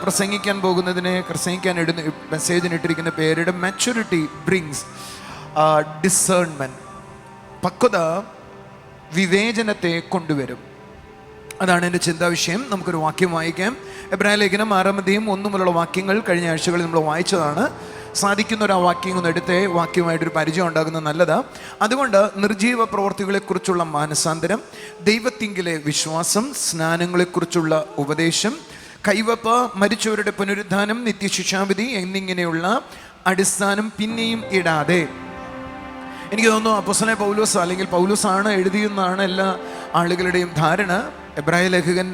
പ്രസംഗിക്കാൻ മെസ്സേജിന് ഇട്ടിരിക്കുന്ന പേരുടെ മാച്യൂരിറ്റി ബ്രിങ്സ് ഡിസേൺമെന്റ്. പക്വത വിവേചനത്തെ കൊണ്ടുവരും. അതാണ് എൻ്റെ ചിന്താവിഷയം. നമുക്കൊരു വാക്യം വായിക്കാം. എബ്രായ ലേഖനം 6-1 മുതലുള്ള വാക്യങ്ങൾ കഴിഞ്ഞ ആഴ്ചകളിൽ നമ്മൾ വായിച്ചതാണ്. സാധിക്കുന്നൊരു ആ വാക്യം ഒന്ന് എടുത്തേ വാക്യമായിട്ടൊരു പരിചയം ഉണ്ടാകുന്നത് നല്ലതാണ്. അതുകൊണ്ട് നിർജീവ പ്രവർത്തികളെക്കുറിച്ചുള്ള മാനസാന്തരം, ദൈവത്തിങ്കിലെ വിശ്വാസം, സ്നാനങ്ങളെക്കുറിച്ചുള്ള ഉപദേശം, കൈവപ്പ്, മരിച്ചവരുടെ പുനരുദ്ധാനം, നിത്യശിക്ഷാവിധി എന്നിങ്ങനെയുള്ള അടിസ്ഥാനം പിന്നെയും ഇടാതെ. എനിക്ക് തോന്നുന്നു അപ്പോസ്തലനായ പൗലോസ് അല്ലെങ്കിൽ പൗലോസാണ് എഴുതിയെന്നാണ് എല്ലാ ആളുകളുടെയും ധാരണ. എബ്രായ ലേഖകൻ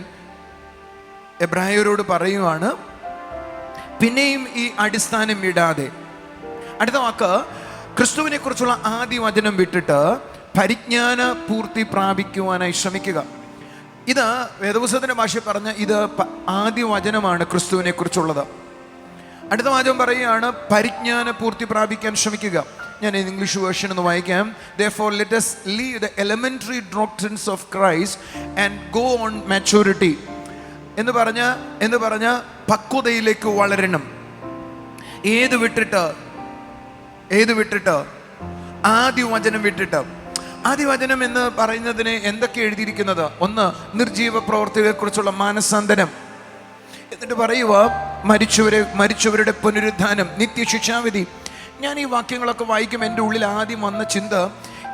എബ്രായരോട് പറയുവാണ്, പിന്നെയും ഈ അടിസ്ഥാനം ഇടാതെ. അടുത്ത വാക്ക്, ക്രിസ്തുവിനെ കുറിച്ചുള്ള ആദ്യ വചനം വിട്ടിട്ട് പരിജ്ഞാന പൂർത്തി പ്രാപിക്കുവാനായി ശ്രമിക്കുക. ഇത് വേദപുസ്തകത്തിന്റെ ഭാഷയിൽ പറഞ്ഞ ഇത് ആദ്യ വചനമാണ് ക്രിസ്തുവിനെ കുറിച്ചുള്ളത്. അടുത്ത വാചകം പറയുകയാണ് പരിജ്ഞാന പൂർത്തി പ്രാപിക്കാൻ ശ്രമിക്കുക. ഞാൻ ഇംഗ്ലീഷ് വേർഷൻ ഒന്ന് വായിക്കാം. Therefore let us leave the elementary doctrines of Christ and go on maturity എന്ന് പറഞ്ഞ പക്വതയിലേക്ക് വളരണം. ഏത് വിട്ടിട്ട് ആദ്യ വചനം വിട്ടിട്ട്. ആദ്യ വചനം എന്ന് പറയുന്നതിന് എന്തൊക്കെ എഴുതിയിരിക്കുന്നത്? ഒന്ന്, നിർജീവ പ്രവർത്തികളെ കുറിച്ചുള്ള മാനസാന്തരം. എന്നിട്ട് പറയുക മരിച്ചവരുടെ പുനരുദ്ധാനം, നിത്യശിക്ഷാവിധി. ഞാൻ ഈ വാക്യങ്ങളൊക്കെ വായിക്കും. എൻ്റെ ഉള്ളിൽ ആദ്യം വന്ന ചിന്ത,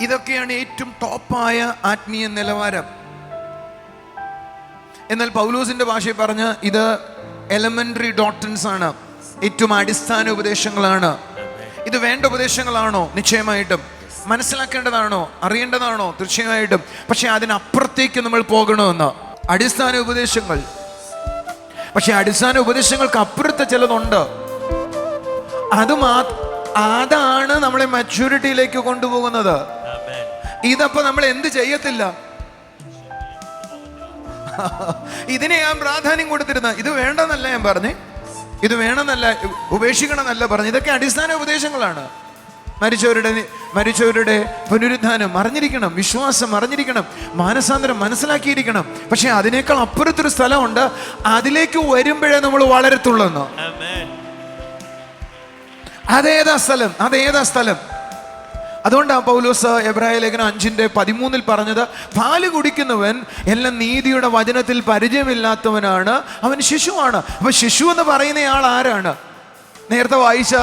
ഇതൊക്കെയാണ് ഏറ്റവും ടോപ്പായ ആത്മീയ നിലവാരം. എന്നാൽ പൗലോസിന്റെ ഭാഷയിൽ പറഞ്ഞ ഇത് എലമെന്ററി ഡോക്ട്രിൻസ് ആണ്, ഏറ്റവും അടിസ്ഥാന ഉപദേശങ്ങളാണ്. ഇത് വേണ്ട ഉപദേശങ്ങളാണോ? നിശ്ചയമായിട്ടും. മനസ്സിലാക്കേണ്ടതാണോ? അറിയേണ്ടതാണോ? തീർച്ചയായിട്ടും. പക്ഷെ അതിനപ്പുറത്തേക്ക് നമ്മൾ പോകണമെന്ന്. അടിസ്ഥാന ഉപദേശങ്ങൾ. പക്ഷെ അടിസ്ഥാന ഉപദേശങ്ങൾക്ക് അപ്പുറത്തെ ചിലതുണ്ട്. അതാണ് നമ്മളെ മച്യൂരിറ്റിയിലേക്ക് കൊണ്ടുപോകുന്നത്. ഇതപ്പോ നമ്മൾ എന്ത് ചെയ്യത്തില്ല. ഇതിനെ ഞാൻ പ്രാധാന്യം കൊടുത്തിരുന്ന. ഇത് വേണ്ടെന്നല്ല ഞാൻ പറഞ്ഞേ, ഇത് വേണമെന്നല്ല, ഉപേക്ഷിക്കണമെന്നല്ല പറഞ്ഞു. ഇതൊക്കെ അടിസ്ഥാന ഉപദേശങ്ങളാണ്. മരിച്ചവരുടെ പുനരുദ്ധാനം അറിഞ്ഞിരിക്കണം, വിശ്വാസം അറിഞ്ഞിരിക്കണം, മാനസാന്തരം മനസ്സിലാക്കിയിരിക്കണം. പക്ഷെ അതിനേക്കാൾ അപ്പുറത്തൊരു സ്ഥലമുണ്ട്. അതിലേക്ക് വരുമ്പോഴേ നമ്മൾ വളരത്തുള്ളൂ. അതേതാ സ്ഥലം? അതുകൊണ്ടാണ് പൗലോസ് എബ്രായ ലേഖനം 5:13 പറഞ്ഞത്, പാല് കുടിക്കുന്നവൻ എല്ലാം നീതിയുടെ വചനത്തിൽ പരിചയമില്ലാത്തവനാണ്, അവൻ ശിശുവാണ്. അപ്പൊ ശിശു എന്ന് പറയുന്നയാൾ ആരാണ്? നേരത്തെ വായിച്ച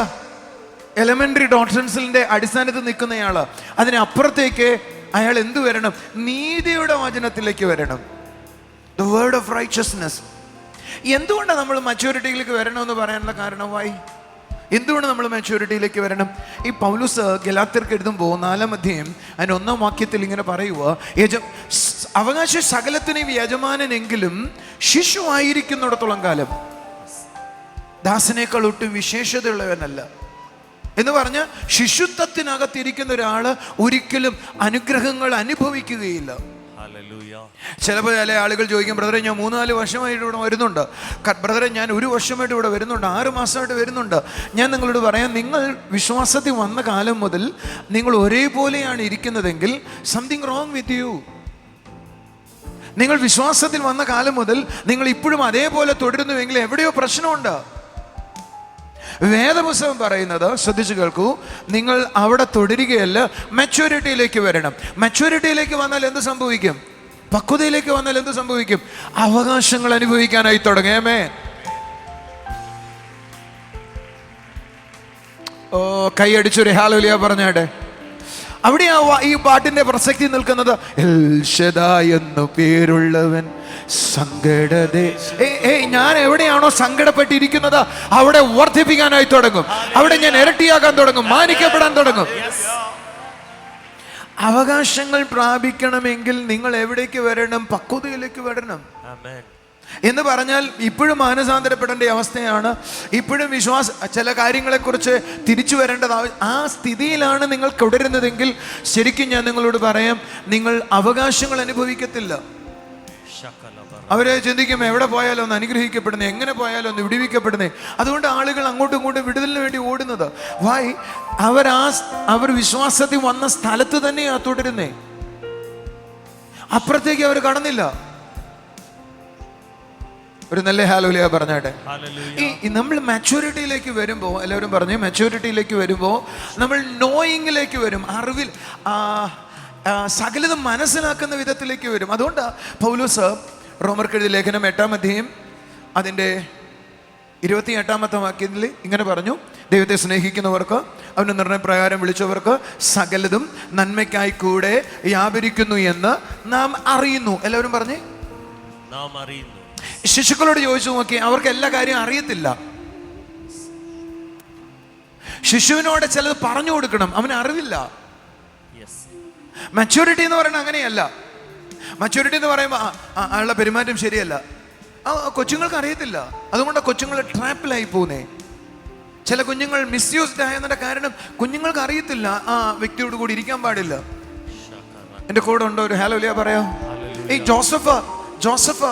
എലമെന്ററി ഡോക്ട്രിൻസിന്റെ അടിസ്ഥാനത്തിൽ നിൽക്കുന്നയാള്. അതിനപ്പുറത്തേക്ക് അയാൾ എന്തു വരണം? നീതിയുടെ വചനത്തിലേക്ക് വരണം. The word of righteousness. എന്തുകൊണ്ടാണ് നമ്മൾ മച്യൂരിറ്റിയിലേക്ക് വരണമെന്ന് പറയാനുള്ള കാരണമായി? എന്തുകൊണ്ട് നമ്മൾ മാച്യൂരിറ്റിയിലേക്ക് വരണം? ഈ പൗലോസ് ഗലാത്യർക്ക് എഴുതുമ്പോൾ 4-ാം അധ്യായം അതിന് 1-ാം വാക്യത്തിൽ ഇങ്ങനെ പറയുക, അവകാശ സകലത്തിനെയും യജമാനെങ്കിലും ശിശു ആയിരിക്കുന്നിടത്തോളം കാലം ദാസനേക്കാൾ ഒട്ടും വിശേഷതയുള്ളവനല്ല എന്ന് പറഞ്ഞ ശിശുത്വത്തിനകത്തിരിക്കുന്ന ഒരാള് ഒരിക്കലും അനുഗ്രഹങ്ങൾ അനുഭവിക്കുകയില്ല. ചിലപ്പോൾ ചില ആളുകൾ ചോദിക്കും, ബ്രദറെ ഞാൻ 3-4 വർഷമായിട്ട് ഇവിടെ വരുന്നുണ്ട്, ബ്രദറെ ഞാൻ 1 വർഷമായിട്ട് ഇവിടെ വരുന്നുണ്ട്, 6 മാസമായിട്ട് വരുന്നുണ്ട്. ഞാൻ നിങ്ങളോട് പറയാം, നിങ്ങൾ വിശ്വാസത്തിൽ വന്ന കാലം മുതൽ നിങ്ങൾ ഒരേപോലെയാണ് ഇരിക്കുന്നതെങ്കിൽ സംതിങ് റോങ് വിത്ത് യു. നിങ്ങൾ വിശ്വാസത്തിൽ വന്ന കാലം മുതൽ നിങ്ങൾ ഇപ്പോഴും അതേപോലെ തുടരുന്നുവെങ്കിൽ എവിടെയോ പ്രശ്നമുണ്ട്. വേദപുസ്തകം പറയുന്നത് ശ്രദ്ധിച്ചു കേൾക്കൂ, നിങ്ങൾ അവിടെ തുടരുകയല്ല, മെച്യൂരിറ്റിയിലേക്ക് വരണം. മെച്യൂരിറ്റിയിലേക്ക് വന്നാൽ എന്ത് സംഭവിക്കും? പക്വതയിലേക്ക് വന്നാൽ എന്ത് സംഭവിക്കും? അവകാശങ്ങൾ അനുഭവിക്കാനായി തുടങ്ങും. ആമേൻ. കൈയടിച്ചൊരു ഹല്ലേലൂയ പറഞ്ഞാട്ടെ. അവിടെയാ ഈ പാട്ടിന്റെ പ്രസക്തി നിൽക്കുന്നത്. എൽ ശദായ് എന്നു പേരുള്ളവൻ ഞാൻ എവിടെയാണോ സങ്കടപ്പെട്ടിരിക്കുന്നത് അവിടെ വർദ്ധിപ്പിക്കാനായി തുടങ്ങും. അവിടെ ഞാൻ ഇരട്ടിയാക്കാൻ തുടങ്ങും, മാനിക്കപ്പെടാൻ തുടങ്ങും. അവകാശങ്ങൾ പ്രാപിക്കണമെങ്കിൽ നിങ്ങൾ എവിടേക്ക് വരണം? പക്വതയിലേക്ക് വരണം. എന്ന് പറഞ്ഞാൽ ഇപ്പോഴും മാനസാന്തരപ്പെടേണ്ട അവസ്ഥയാണ്. ഇപ്പോഴും ചില കാര്യങ്ങളെക്കുറിച്ച് തിരിച്ചു വരേണ്ടത്. ആ സ്ഥിതിയിലാണ് നിങ്ങൾ തുടരുന്നതെങ്കിൽ ശരിക്കും ഞാൻ നിങ്ങളോട് പറയാം, നിങ്ങൾ അവകാശങ്ങൾ അനുഭവിക്കത്തില്ല. അവരെ ചിന്തിക്കും, എവിടെ പോയാലോ ഒന്ന് അനുഗ്രഹിക്കപ്പെടുന്നേ, എങ്ങനെ പോയാലോ ഒന്ന് വിടുവിക്കപ്പെടുന്നേ. അതുകൊണ്ട് ആളുകൾ അങ്ങോട്ടും ഇങ്ങോട്ടും വിടുതലിന് വേണ്ടി ഓടുന്നത്. വായി അവർ വിശ്വാസത്തിൽ വന്ന സ്ഥലത്ത് തന്നെയാ തുടരുന്നേ, അപ്പുറത്തേക്ക് അവർ കടന്നില്ല. ഒരു നല്ല ഹല്ലേലൂയ പറഞ്ഞാട്ടെ. Hallelujah. ഈ നമ്മൾ മാച്യൂരിറ്റിയിലേക്ക് വരുമ്പോൾ, എല്ലാവരും പറഞ്ഞു മെച്യൂരിറ്റിയിലേക്ക് വരുമ്പോൾ നമ്മൾ നോയിങ്ങിലേക്ക് വരും, അറിവിൽ സകലതും മനസ്സിലാക്കുന്ന വിധത്തിലേക്ക് വരും. അതുകൊണ്ടാണ് പൗലോസ് റോമർക്കെഴുതിയ ലേഖനം 8-ാം അധ്യായം അതിൻ്റെ 28-ാമത്തെ വാക്യത്തിൽ ഇങ്ങനെ പറഞ്ഞു: ദൈവത്തെ സ്നേഹിക്കുന്നവർക്ക് അവൻ്റെ നിർണയപ്രകാരം വിളിച്ചവർക്ക് സകലതും നന്മയ്ക്കായി കൂടെ വ്യാപരിക്കുന്നു എന്ന് നാം അറിയുന്നു. എല്ലാവരും പറഞ്ഞേ, നാം അറിയുന്നു. ശിശുക്കളോട് ചോദിച്ചു നോക്കി, അവർക്ക് എല്ലാ കാര്യവും അറിയത്തില്ല. ശിശുവിനോട് ചിലത് പറഞ്ഞു കൊടുക്കണം, അവന് അറിവില്ല. മച്യൂരിറ്റി എന്ന് പറയുന്നത് അങ്ങനെയല്ല. മച്യൂരിറ്റി എന്ന് പറയുമ്പോൾ അയാളുടെ പെരുമാറ്റം ശരിയല്ല, കൊച്ചുങ്ങൾക്ക് അറിയത്തില്ല. അതുകൊണ്ട് കൊച്ചുങ്ങൾ ട്രാപ്പിലായി പോകുന്നേ. ചില കുഞ്ഞുങ്ങൾ മിസ്യൂസ്ഡ് ആയതിന്റെ കാരണം കുഞ്ഞുങ്ങൾക്ക് അറിയത്തില്ല ആ വ്യക്തിയോട് കൂടി ഇരിക്കാൻ പാടില്ല. എൻ്റെ കൂടെ ഉണ്ടോ ഒരു ഹല്ലേലൂയ പറയാം? ഈ ജോസഫ്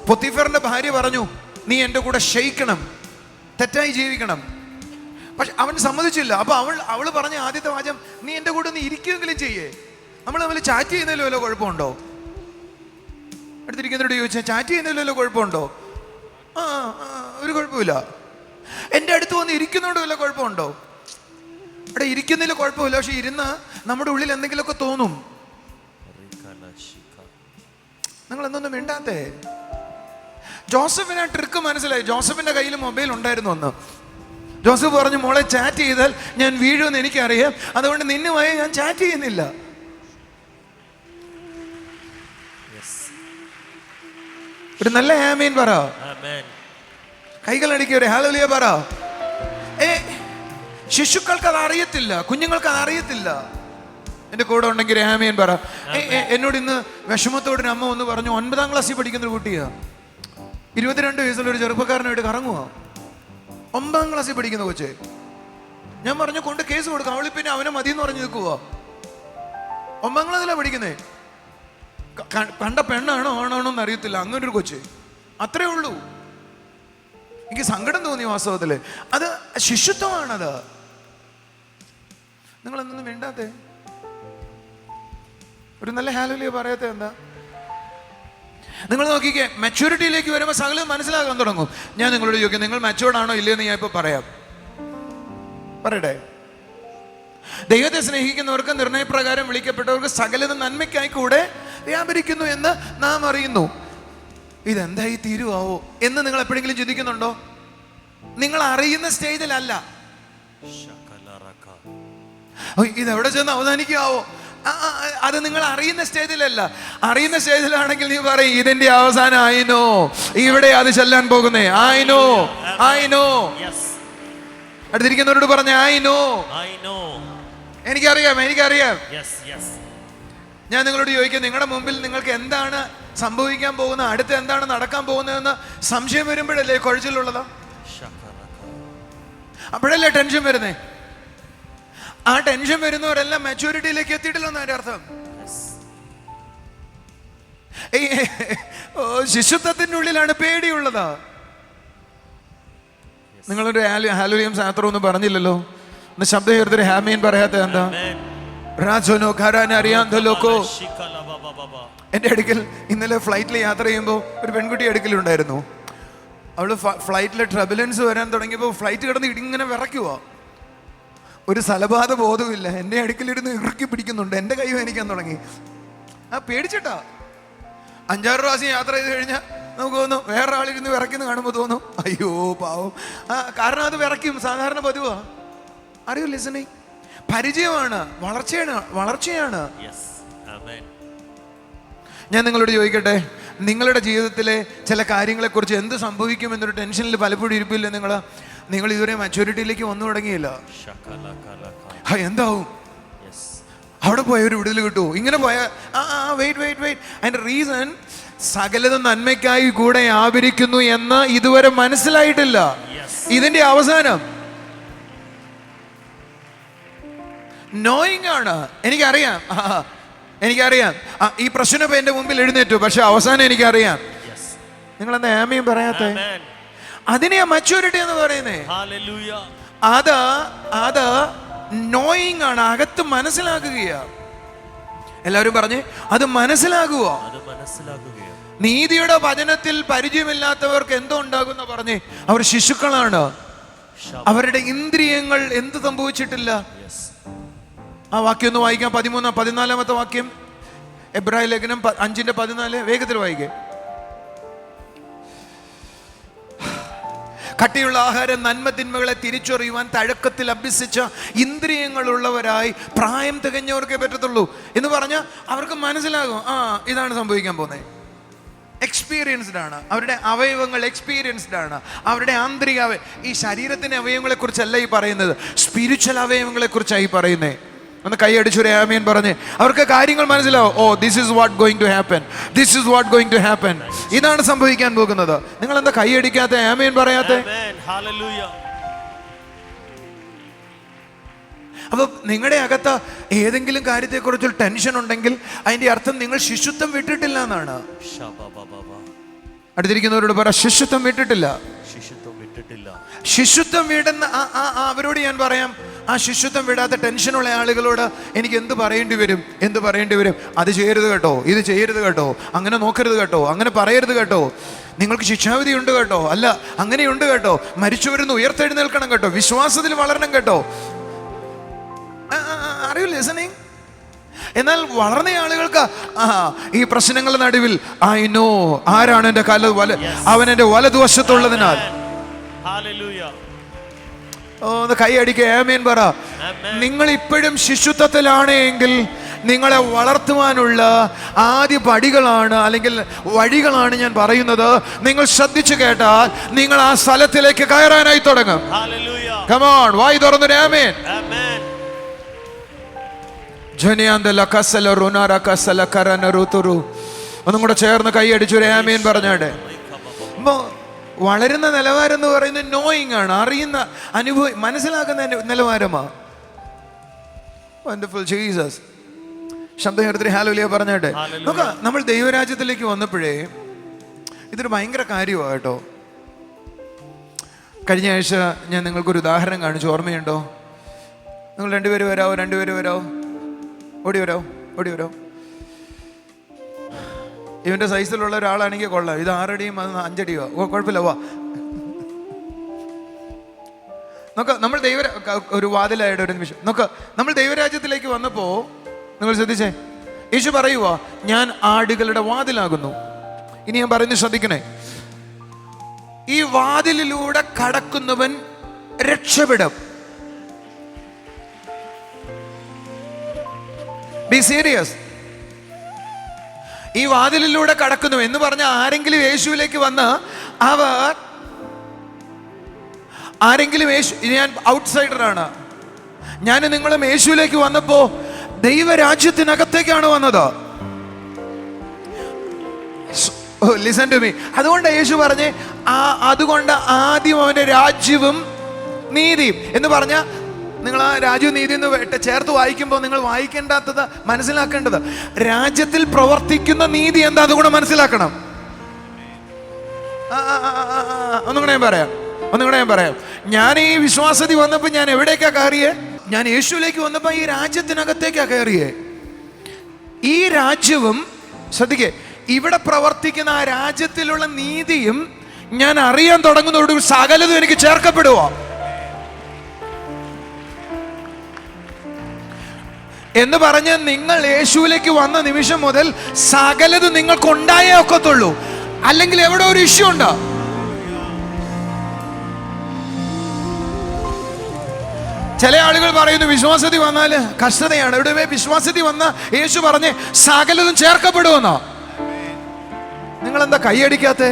പൊത്തിഫറിന്റെ ഭാര്യ പറഞ്ഞു, നീ എൻ്റെ കൂടെ ക്ഷയിക്കണം, തെറ്റായി ജീവിക്കണം. പക്ഷെ അവൻ സമ്മതിച്ചില്ല. അപ്പൊ അവള് പറഞ്ഞ ആദ്യത്തെ വാചകം, നീ എൻ്റെ കൂടെ ഒന്ന് ഇരിക്കുമെങ്കിലും ചെയ്യേ. നമ്മൾ തമ്മിൽ ചാറ്റ് ചെയ്യുന്നതിൽ വല്ല കുഴപ്പമുണ്ടോ? അടുത്തിരിക്കുന്നവരോട് ചോദിച്ചാൽ ചാറ്റ് ചെയ്യുന്നതിൽ വല്ല കുഴപ്പമുണ്ടോ? ഒരു കുഴപ്പമില്ല. എൻ്റെ അടുത്ത് വന്ന് ഇരിക്കുന്നതുകൊണ്ട് വല്ല കുഴപ്പമുണ്ടോ? അവിടെ ഇരിക്കുന്നതിൽ കുഴപ്പമില്ല, പക്ഷെ ഇരുന്ന് നമ്മുടെ ഉള്ളിൽ എന്തെങ്കിലുമൊക്കെ തോന്നും. നിങ്ങൾ എന്തൊന്നും മിണ്ടാത്തേ? ജോസഫിന് ആ ട്രിക്ക് മനസ്സിലായി. ജോസഫിന്റെ കയ്യിൽ മൊബൈൽ ഉണ്ടായിരുന്നു അന്ന്. ജോസഫ് പറഞ്ഞു, മോളെ ചാറ്റ് ചെയ്താൽ ഞാൻ വീഴുമെന്ന് എനിക്കറിയാം, അതുകൊണ്ട് നിന്നുമായി ഞാൻ ചാറ്റ് ചെയ്യുന്നില്ല. ഒരു നല്ല ആമീൻ പറ, കൈകളടിക്കുക, ഒരു ഹല്ലേലൂയ പറ. ശിശുക്കൾക്ക് അത് അറിയത്തില്ല, കുഞ്ഞുങ്ങൾക്ക് അത് അറിയത്തില്ല. എൻ്റെ കൂടെ ഉണ്ടെങ്കിൽ ആമീൻ പറ. എന്നോട് ഇന്ന് വിഷമത്തോടൊരു അമ്മ ഒന്ന് പറഞ്ഞു, 9-ാം ക്ലാസ്സിൽ പഠിക്കുന്ന ഒരു കുട്ടിയാ, 22 വയസ്സുള്ള ഒരു ചെറുപ്പക്കാരനായിട്ട് കറങ്ങുക, 9-ാം ക്ലാസ്സിൽ പഠിക്കുന്ന കൊച്ചെ. ഞാൻ പറഞ്ഞു കൊണ്ട് കേസ് കൊടുക്കാം. അവളി പിന്നെ അവനെ മതി എന്ന് പറഞ്ഞു നിൽക്കുക. 9-ാം ക്ലാസ്സിലാണ് പഠിക്കുന്നേ. കണ്ട പെണ്ണാണോ ആണോ എന്ന് അറിയത്തില്ല, അങ്ങനൊരു കൊച്ച്. അത്രേ ഉള്ളൂ. എനിക്ക് സങ്കടം തോന്നി വാസ്തവത്തില്. അത് ശിശുത്വമാണത്. നിങ്ങൾ എന്തൊന്നും വേണ്ടാത്തേ? ഒരു നല്ല ഹല്ലേലൂയ പറയാത്ത എന്താ? നിങ്ങൾ നോക്കിക്കേ, മെച്യൂരിറ്റിയിലേക്ക് വരുമ്പോൾ സകലം മനസ്സിലാക്കാൻ തുടങ്ങും. ഞാൻ നിങ്ങളോട് ചോദിക്കും, നിങ്ങൾ മെച്യൂർഡ് ആണോ ഇല്ലയെന്ന് ഞാൻ ഇപ്പൊ പറയട്ടെ. ദൈവത്തെ സ്നേഹിക്കുന്നവർക്ക് നിർണയപ്രകാരം വിളിക്കപ്പെട്ടവർക്ക് സകലതും നന്മയ്ക്കായി കൂടെ വ്യാപരിക്കുന്നു എന്ന് നാം അറിയുന്നു. ഇതെന്തായി തീരുവാവോ എന്ന് നിങ്ങൾ എപ്പോഴെങ്കിലും ചിന്തിക്കുന്നുണ്ടോ? നിങ്ങൾ അറിയുന്ന സ്റ്റേജിലല്ല. ഇതെവിടെ ചെന്ന് അവസാനിക്കാവോ? അത് നിങ്ങൾ അറിയുന്ന സ്റ്റേജിലല്ല. അറിയുന്ന സ്റ്റേജിലാണെങ്കിൽ നീ പറയും, ഇതിന്റെ അവസാനം ആയിനോ, ഇവിടെ അത് ചെല്ലാൻ പോകുന്നേ. ആയിനോ അടുത്തിരിക്കുന്നവരോട് പറഞ്ഞ ആയിനോ, എനിക്കറിയാം. ഞാൻ നിങ്ങളോട് ചോദിക്കാം, നിങ്ങളുടെ മുമ്പിൽ നിങ്ങൾക്ക് എന്താണ് സംഭവിക്കാൻ പോകുന്നത്, അടുത്ത് എന്താണ് നടക്കാൻ പോകുന്നതെന്ന് സംശയം വരുമ്പോഴല്ലേ കുഴച്ചിലുള്ളതാ? അപ്പോഴല്ലേ ടെൻഷൻ വരുന്നേ? ആ ടെൻഷൻ വരുന്നവരെല്ലാം മെച്യൂരിറ്റിയിലേക്ക് എത്തിയിട്ടില്ലെന്ന് അതിന്റെ അർത്ഥം. ശിശുത്വത്തിന്റെ ഉള്ളിലാണ് പേടിയുള്ളതാ. നിങ്ങളൊരു ഹല്ലേലൂയ സാത്രം ഒന്നും പറഞ്ഞില്ലല്ലോ. ശബ്ദം ഉയർത്തി ആമേൻ പറയാത്ത എന്താ? രാജോനോ ഖരാന അറിയാന്തോ ലോകോ. എൻ്റെ അടുക്കൽ ഇന്നലെ ഫ്ലൈറ്റിൽ യാത്ര ചെയ്യുമ്പോൾ ഒരു പെൺകുട്ടി അടുക്കലുണ്ടായിരുന്നു. അവള് ഫ്ലൈറ്റിലെ ട്രബുലൻസ് വരാൻ തുടങ്ങിയപ്പോൾ ഫ്ലൈറ്റ് കിടന്ന് ഇങ്ങനെ വിറയ്ക്കുക. ഒരു സ്ഥലബാധ ബോധവുമില്ല. എൻ്റെ അടുക്കലിരുന്ന് ഇറുക്കി പിടിക്കുന്നുണ്ട്. എൻ്റെ കൈ വേനിക്കാൻ തുടങ്ങി. പേടിച്ചിട്ടാ. 5-6 പ്രാവശ്യം യാത്ര ചെയ്ത് കഴിഞ്ഞാൽ നമുക്ക് തോന്നും, വേറെ ആളിരുന്ന് വിറയ്ക്കുന്ന കാണുമ്പോൾ തോന്നും, അയ്യോ പാവം. കാരണം അത് വിറയ്ക്കും, സാധാരണ പതിവാ. അറിയോ ലിസണിങ്? പരിചയമാണ്, വളർച്ചയാണ്. ഞാൻ നിങ്ങളോട് ചോദിക്കട്ടെ, നിങ്ങളുടെ ജീവിതത്തിലെ ചില കാര്യങ്ങളെക്കുറിച്ച് എന്ത് സംഭവിക്കുമെന്നൊരു ടെൻഷനിൽ പലപ്പോഴും ഇരിപ്പില്ല. നിങ്ങൾ ഇതുവരെ മച്യൂരിറ്റിയിലേക്ക് വന്നു തുടങ്ങിയില്ല. എന്താവും? അവിടെ പോയ ഒരു വിടുതൽ കിട്ടുമോ? ഇങ്ങനെ പോയ വെയിറ്റ്. അതിന്റെ റീസൺ സകലതും നന്മയ്ക്കായി കൂടെ ആവരിക്കുന്നു എന്ന് ഇതുവരെ മനസ്സിലായിട്ടില്ല. ഇതിന്റെ അവസാനം നോയിങ് ആണ്. എനിക്കറിയാം ഈ പ്രശ്നം ഇപ്പൊ എന്റെ മുമ്പിൽ എഴുന്നേറ്റു, പക്ഷെ അവസാനം എനിക്കറിയാം. നിങ്ങൾ എന്താ ആമേൻ പറയാത്തെ? അതിനെയാ മച്യൂരിറ്റി എന്ന് പറയുന്നേ. അത് നോയിങ് ആണ്, അകത്ത് മനസ്സിലാക്കുകയാ. എല്ലാവരും പറഞ്ഞേ, അത് മനസ്സിലാകുവോ? അത് മനസ്സിലാകുകയോ. നീതിയുടെ വചനത്തിൽ പരിചയമില്ലാത്തവർക്ക് എന്തോ ഉണ്ടാകുന്ന പറഞ്ഞേ, അവർ ശിശുക്കളാണ്. അവരുടെ ഇന്ദ്രിയങ്ങൾ എന്ത് സംഭവിച്ചിട്ടില്ല. ആ വാക്യം ഒന്ന് വായിക്കാം. 14 വാക്യം, എബ്രായ ലേഖനം 5:14. വേഗത്തിൽ വായിക്കേ. കട്ടിയുള്ള ആഹാരം നന്മ തിന്മകളെ തിരിച്ചറിയുവാൻ തഴക്കത്തിൽ അഭ്യസിച്ച ഇന്ദ്രിയങ്ങളുള്ളവരായി പ്രായം തികഞ്ഞവർക്കേ പറ്റത്തുള്ളൂ എന്ന് പറഞ്ഞാൽ അവർക്ക് മനസ്സിലാകും, ആ ഇതാണ് സംഭവിക്കാൻ പോകുന്നത്. എക്സ്പീരിയൻസ്ഡ് ആണ്, അവരുടെ അവയവങ്ങൾ എക്സ്പീരിയൻസ്ഡ് ആണ്. അവരുടെ ആന്തരിക ഈ ശരീരത്തിന്റെ അവയവങ്ങളെ കുറിച്ചല്ല ഈ പറയുന്നത്, സ്പിരിച്വൽ അവയവങ്ങളെ കുറിച്ചാണ് ഈ പറയുന്നത്. ഒന്ന് കൈയടിച്ചൊരു ആമേൻ പറഞ്ഞ് അവർക്ക് കാര്യങ്ങൾ മനസ്സിലാവും. Oh, this is what going to happen, this is what going to happen. ഇതാണ് സംഭവിക്കാൻ പോകുന്നത്. നിങ്ങൾ എന്താ കൈയടിക്കാത്ത, ആമേൻ പറയാത്ത? അപ്പൊ നിങ്ങളുടെ അകത്ത് ഏതെങ്കിലും കാര്യത്തെക്കുറിച്ച് ടെൻഷൻ ഉണ്ടെങ്കിൽ അതിന്റെ അർത്ഥം നിങ്ങൾ ശിശുത്വം വിട്ടിട്ടില്ല എന്നാണ്. അടുത്തിരിക്കുന്നവരോട് പറ, ശിശുത്വം വിട്ടിട്ടില്ല. ശിശുത്വം വിടുന്ന അവരോട് ഞാൻ പറയാം, ആ ശിശുത്വം വിടാത്ത ടെൻഷനുള്ള ആളുകളോട് എനിക്ക് എന്ത് പറയേണ്ടി വരും? അത് ചെയ്യരുത് കേട്ടോ, ഇത് ചെയ്യരുത് കേട്ടോ, അങ്ങനെ നോക്കരുത് കേട്ടോ, അങ്ങനെ പറയരുത് കേട്ടോ, നിങ്ങൾക്ക് ശിക്ഷാവിധി ഉണ്ട് കേട്ടോ, അല്ല അങ്ങനെയുണ്ട് കേട്ടോ, മരിച്ചവരിന്ന് ഉയർത്തെഴുന്നേൽക്കണം കേട്ടോ, വിശ്വാസത്തിൽ വളരണം കേട്ടോ. Are you listening? എന്നാൽ വളർന്ന ആളുകൾക്ക് ഈ പ്രശ്നങ്ങളുടെ നടുവിൽ ഐ നോ ആരാണ് എൻ്റെ അവൻ എൻ്റെ വലതുവശത്തുള്ളതിനാൽ. കൈ അടിക്കുക, ആമേൻ പറ. നിങ്ങൾ ഇപ്പോഴും ശിശുത്വത്തിലാണ് എങ്കിൽ നിങ്ങളെ വളർത്തുവാനുള്ള ആദ്യ പടികളാണ് അല്ലെങ്കിൽ വഴികളാണ് ഞാൻ പറയുന്നത്. നിങ്ങൾ ശ്രദ്ധിച്ചു കേട്ടാൽ നിങ്ങൾ ആ സ്ഥലത്തിലേക്ക് കയറാനായി തുടങ്ങും. Come on, വായി തുറന്നു ആമേൻ. ഒന്നും കൂടെ ചേർന്ന് കൈ അടിച്ചൊരു ആമേൻ പറഞ്ഞാട്ടെ. വളരുന്ന നിലവാരം എന്ന് പറയുന്നത് നോയിങ് ആണ്, അറിയുന്ന മനസ്സിലാക്കുന്ന നിലവാരമാണ്. Wonderful Jesus. ശബ്ദഹേർത്തി ഹല്ലേലൂയ പറഞ്ഞാട്ടെ. നോക്കാം, നമ്മൾ ദൈവരാജ്യത്തിലേക്ക് വന്നപ്പോഴേ ഇതൊരു ഭയങ്കര കാര്യമാണ് കേട്ടോ. കഴിഞ്ഞ ആഴ്ച ഞാൻ നിങ്ങൾക്കൊരു ഉദാഹരണം കാണിച്ചു, ഓർമ്മയുണ്ടോ? നിങ്ങൾ രണ്ടുപേര് വരാവോ? ഓടി വരാവോ? ഇവന്റെ സൈസിലുള്ള ഒരാളാണെങ്കിൽ കൊള്ളാം, ഇത് 6 അടിയും 5 അടിയോ കുഴപ്പമില്ല, വാ. നമ്മൾ ഒരു വാതിലായിട്ട് ഒരു നിമിഷം നമ്മൾ ദൈവരാജ്യത്തിലേക്ക് വന്നപ്പോ നിങ്ങൾ ശ്രദ്ധിച്ചേ, യേശു പറയുവാ, ഞാൻ ആടുകളുടെ വാതിലാകുന്നു. ഇനി ഞാൻ പറയുന്നത് ശ്രദ്ധിക്കണേ, ഈ വാതിലിലൂടെ കടക്കുന്നവൻ രക്ഷപ്പെടും. Be serious. ഈ വാതിലിലൂടെ കടക്കുന്നു എന്ന് പറഞ്ഞ ആരെങ്കിലും യേശുവിലേക്ക് വന്ന് ഞാൻ ഔട്ട്സൈഡറാണ്, ഞാൻ നിങ്ങളും യേശുവിലേക്ക് വന്നപ്പോ ദൈവരാജ്യത്തിനകത്തേക്കാണ് വന്നത്. Listen to me. അതുകൊണ്ട് യേശു പറഞ്ഞേ, അതുകൊണ്ട് ആദ്യം അവന്റെ രാജ്യവും നീതിയും എന്ന് പറഞ്ഞ, നിങ്ങൾ ആ രാജ്യവും നീതി എന്ന് ചേർത്ത് വായിക്കുമ്പോൾ നിങ്ങൾ വായിക്കേണ്ടാത്തത് മനസ്സിലാക്കേണ്ടത് രാജ്യത്തിൽ പ്രവർത്തിക്കുന്ന നീതി എന്താ, അതുകൂടെ മനസ്സിലാക്കണം. ഒന്നുകൂടെ ഞാൻ പറയാം. ഞാൻ ഈ വിശ്വാസത്തിൽ വന്നപ്പോൾ ഞാൻ എവിടേക്കാ കയറിയേ? ഞാൻ യേശുവിലേക്ക് വന്നപ്പോൾ ഈ രാജ്യത്തിനകത്തേക്കാ കയറിയേ. ഈ രാജ്യവും ശ്രദ്ധിക്കേ, ഇവിടെ പ്രവർത്തിക്കുന്ന ആ രാജ്യത്തിലുള്ള നീതിയും ഞാൻ അറിയാൻ തുടങ്ങുന്നതോട് സകലതും എനിക്ക് ചേർക്കപ്പെടുവോ എന്ന് പറഞ്ഞ് നിങ്ങൾ യേശുവിലേക്ക് വന്ന നിമിഷം മുതൽ സകലതും നിങ്ങൾക്ക് ഉണ്ടായേ ഒക്കത്തുള്ളൂ, അല്ലെങ്കിൽ എവിടെ ഒരു ഇഷ്യൂ ഉണ്ടോ? ചില ആളുകൾ പറയുന്നു വിശ്വാസത്തിൽ വന്നാല് കഷ്ടതയാണ്. ഇവിടെ വിശ്വാസത്തിൽ വന്ന യേശു പറഞ്ഞ് സകലതും ചേർക്കപ്പെടുമെന്നോ? നിങ്ങൾ എന്താ കൈയടിക്കാത്തെ?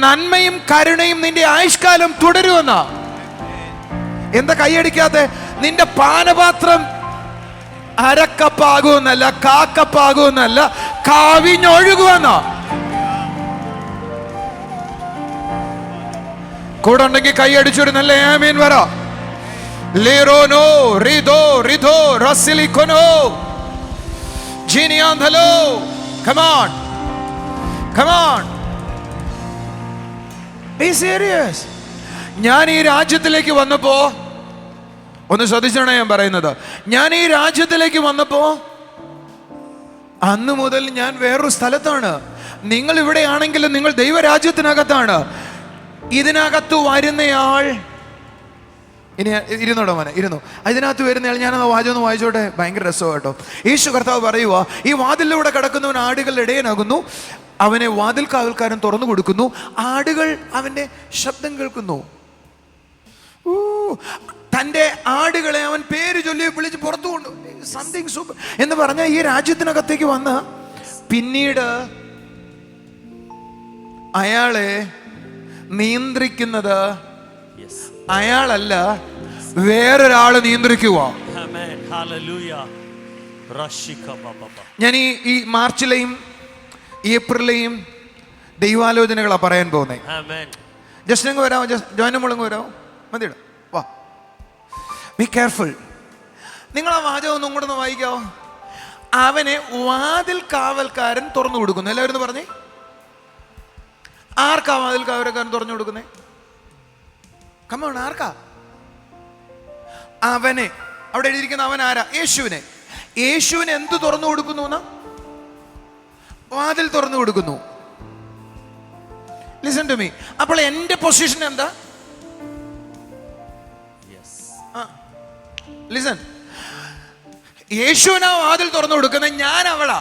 നന്മയും കരുണയും നിന്റെ ആയുഷ്കാലം തുടരുമെന്നോ? എന്താ കൈയടിക്കാത്തെ? നിന്റെ പാനപാത്രം അരക്കപ്പാകുമെന്നല്ല, കാക്കപ്പാകുമെന്നല്ല, കാവിഞ്ഞൊഴുകുമെന്നോ? കൂടെ ഉണ്ടെങ്കിൽ കൈയടിച്ചൊരു നല്ല ആമേൻ പറ. ലിറോനോ റിദോ റിദോ റസിലിക്കോനോ ജിനിയാന്തലോ. come on be serious. ഞാൻ ഈ രാജ്യത്തിലേക്ക് വന്നപ്പോ ഒന്ന് ശ്രദ്ധിച്ചാണ് ഞാൻ പറയുന്നത്. ഞാൻ ഈ രാജ്യത്തിലേക്ക് വന്നപ്പോ അന്ന് മുതൽ ഞാൻ വേറൊരു സ്ഥലത്താണ്. നിങ്ങൾ ഇവിടെയാണെങ്കിലും നിങ്ങൾ ദൈവരാജ്യത്തിനകത്താണ്. ഇതിനകത്ത് വരുന്നയാൾ, ഇനി ഇരുന്നോടോ മോനെ, ഇരുന്നു. ഇതിനകത്ത് വരുന്നയാൾ, ഞാനത് വാചകം ഒന്ന് വായിച്ചോട്ടെ, ഭയങ്കര രസമാണ് കേട്ടോ. യേശു കർത്താവ് പറയുക, ഈ വാതിലിലൂടെ കിടക്കുന്നവൻ ആടുകളുടെ ഇടയനാകുന്നു, അവനെ വാതിൽ കാവൽക്കാരൻ തുറന്നു കൊടുക്കുന്നു, ആടുകൾ അവന്റെ ശബ്ദം കേൾക്കുന്നു. തൻ്റെ ആടുകളെ അവൻ പേര് ചൊല്ലി വിളിച്ച് പുറത്തു കൊണ്ടു. സംതിങ് സൂപ്പർ എന്ന് പറഞ്ഞാൽ ഈ രാജ്യത്തിനകത്തേക്ക് വന്ന് പിന്നീട് അയാളെ നിയന്ത്രിക്കുന്നത് അയാളല്ല, വേറൊരാള് നിയന്ത്രിക്കുക. ഞാൻ ഈ മാർച്ചിലെയും ഏപ്രിലെയും ദൈവാലോചനകളാ പറയാൻ പോകുന്നത്. ജസ്റ്റ് അങ്ങ് വരാമോ, ജോനമുളങ്ങ് വരാമോ, മതിയിട വാ. Be careful. നിങ്ങൾ ആ വാചകം ഒന്നും കൂടെ ഒന്ന് വായിക്കാവോ. അവനെ വാതിൽ കാവൽക്കാരൻ തുറന്നു കൊടുക്കുന്നു. എല്ലാവരും ഒന്ന് പറഞ്ഞേ, ആർക്കാ വാതിൽ കാവൽക്കാരൻ തുറന്നു കൊടുക്കുന്നേ? കമോൺ, ആർക്കാ? അവനെ. അവിടെ എഴുതിയിരിക്കുന്ന അവൻ ആരാ? യേശുവിനെ. യേശുവിനെ എന്ത് തുറന്നു കൊടുക്കുന്നു എന്നാ? വാതിൽ തുറന്നു കൊടുക്കുന്നു. Listen to me. അപ്പോൾ എന്റെ പൊസിഷൻ എന്താ? ലിസൺ, യേശുവിനാ വാതിൽ തുറന്നു കൊടുക്കുന്നത്, ഞാൻ അവളാ.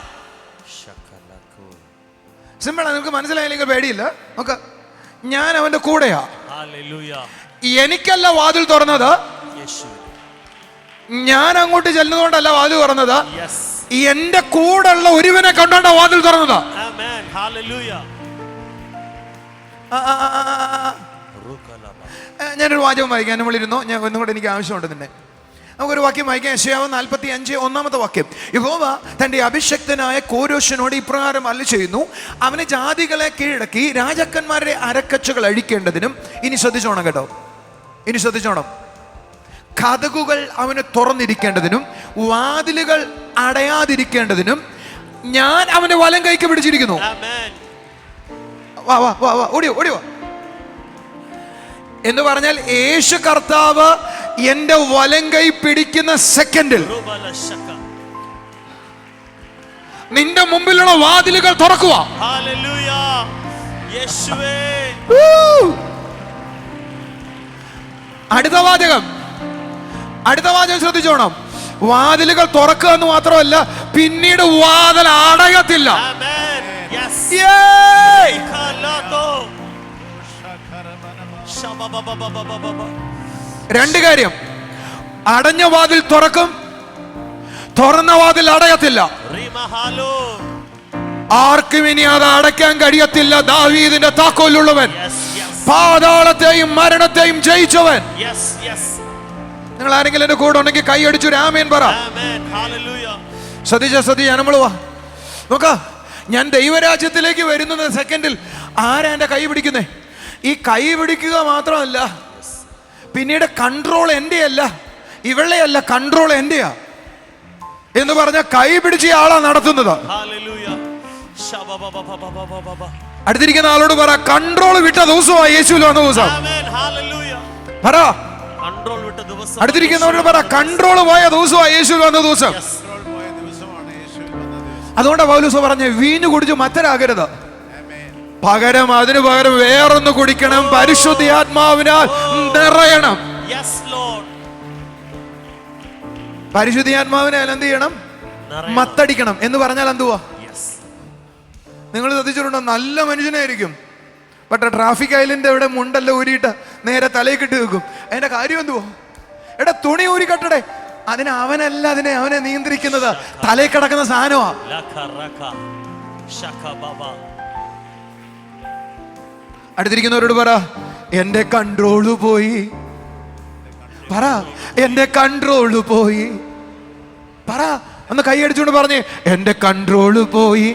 സിമ്പിളാ, നിങ്ങൾക്ക് മനസ്സിലായില്ലെങ്കിൽ പേടിയില്ല. നോക്ക, ഞാൻ അവന്റെ കൂടെയാ. എനിക്കല്ല വാതിൽ തുറന്നത്, ഞാൻ അങ്ങോട്ട് ചെല്ലുന്നതുകൊണ്ടല്ല വാതിൽ തുറന്നത്, എന്റെ കൂടെയുള്ള ഒരുവനെ കണ്ടോണ്ടാ വാതിൽ തുറന്നത്. ഞാനൊരു വാചകം വായിക്കാം, നമ്മളിരുന്നോ, ഞാൻ ഒന്നും കൂടെ എനിക്ക് ആവശ്യമുണ്ട് നിന്നെ. നമുക്കൊരു വാക്യം വായിക്കാം. യെശയ്യാവ് 45 1 വാക്യം. യഹോവ തന്റെ അഭിഷക്തനായ കോരോശനോട് ഇപ്രകാരം അരുളിച്ചെയ്യുന്നു, അവന് ജാതികളെ കീഴടക്കി രാജാക്കന്മാരുടെ അരക്കച്ചകൾ അഴിക്കേണ്ടതിനും. ഇനി ശ്രദ്ധിച്ചോണം കേട്ടോ, ഇനി ശ്രദ്ധിച്ചോണം. കതകുകൾ അവന് തുറന്നിരിക്കേണ്ടതിനും വാതിലുകൾ അടയാതിരിക്കേണ്ടതിനും ഞാൻ അവന്റെ വലം കൈക്ക് പിടിച്ചിരിക്കുന്നു. വാ വാ വാ വാ, ഓടിയോ ഓടിയോ എന്ന് പറഞ്ഞാൽ യേശു കർത്താവ് എന്റെ വലം കൈ പിടിക്കുന്ന സെക്കൻഡിൽ നിന്റെ മുമ്പിലുള്ള വാതിലുകൾ തുറക്കുക. അടുത്ത വാചകം ശ്രദ്ധിച്ചോണം. വാതിലുകൾ തുറക്കുക എന്ന് മാത്രമല്ല, പിന്നീട് വാതിൽ അടയത്തില്ല. രണ്ട് കാര്യം, അടഞ്ഞ വാതിൽ തുറക്കും, തുറന്ന വാതിൽ അടയത്തില്ല. ആർക്കും ഇനി അത് അടയ്ക്കാൻ കഴിയത്തില്ല. ദാവീദിന്റെ താക്കോലുള്ളവൻ, പാതാളത്തെയും മരണത്തെയും ജയിച്ചവൻ. നിങ്ങൾ ആരെങ്കിലും എന്റെ കൂടെ ഉണ്ടെങ്കിൽ കൈ അടിച്ചു രാമേൻ പറ. ശ്രദ്ധിച്ച നമ്മൾ നോക്ക, ഞാൻ ദൈവരാജ്യത്തിലേക്ക് വരുന്ന സെക്കൻഡിൽ ആരാ എന്റെ കൈ പിടിക്കുന്നേ? ഈ കൈ പിടിക്കുക മാത്രമല്ല, പിന്നീട് കൺട്രോൾ എന്റെ അല്ല, ഇവളെ അല്ല, കൺട്രോൾ എന്റെയാ എന്ന് പറഞ്ഞ കൈ പിടിച്ച ആളാ നടത്തുന്നത്. അടുത്തിരിക്കുന്ന ആളോട് പറ, കൺട്രോൾ വിട്ട ദിവസമാണ് യേശുവിൽ വന്ന ദിവസം. പറ, അടുത്തിരിക്കുന്നവരോട് പറ, കൺട്രോൾ പോയ ദിവസമാണ് യേശുവിൽ വന്ന ദിവസം. അതുകൊണ്ടാ പൗലോസ് പറഞ്ഞ, വീഞ്ഞു കുടിച്ച് മത്തരാകരുത്, അതിനു പകരം വേറൊന്ന് കുടിക്കണം, പരിശുദ്ധാത്മാവിനാൽ നിറയണം. പരിശുദ്ധാത്മാവിനാൽ എന്ത് ചെയ്യണം? മത്തടിക്കണം. എന്ന് പറഞ്ഞാൽ എന്തുവാ? നിങ്ങൾ ശ്രദ്ധിച്ചിട്ടുണ്ടോ? നല്ല മനുഷ്യനായിരിക്കും, പക്ഷെ ട്രാഫിക് ഐലൻഡ് അവിടെ മുണ്ടല്ല ഊരിയിട്ട് നേരെ തലയിൽ കിട്ടി വെക്കും. അതിന്റെ കാര്യം എന്തുവാ? എടാ, തുണി ഊരി കെട്ടടേ. അവനല്ല അവനെ നിയന്ത്രിക്കുന്നത്, തലയിൽ കിടക്കുന്ന സാധനമാ. അടുത്തിരിക്കുന്നവരോട് പറ, എന്റെ കൺട്രോള് പോയി. പറ, എന്റെ കൺട്രോള് പോയി. പറ, ഒന്ന് കൈ അടിച്ചുകൊണ്ട് പറഞ്ഞേ, എന്റെ കൺട്രോള് പോയി,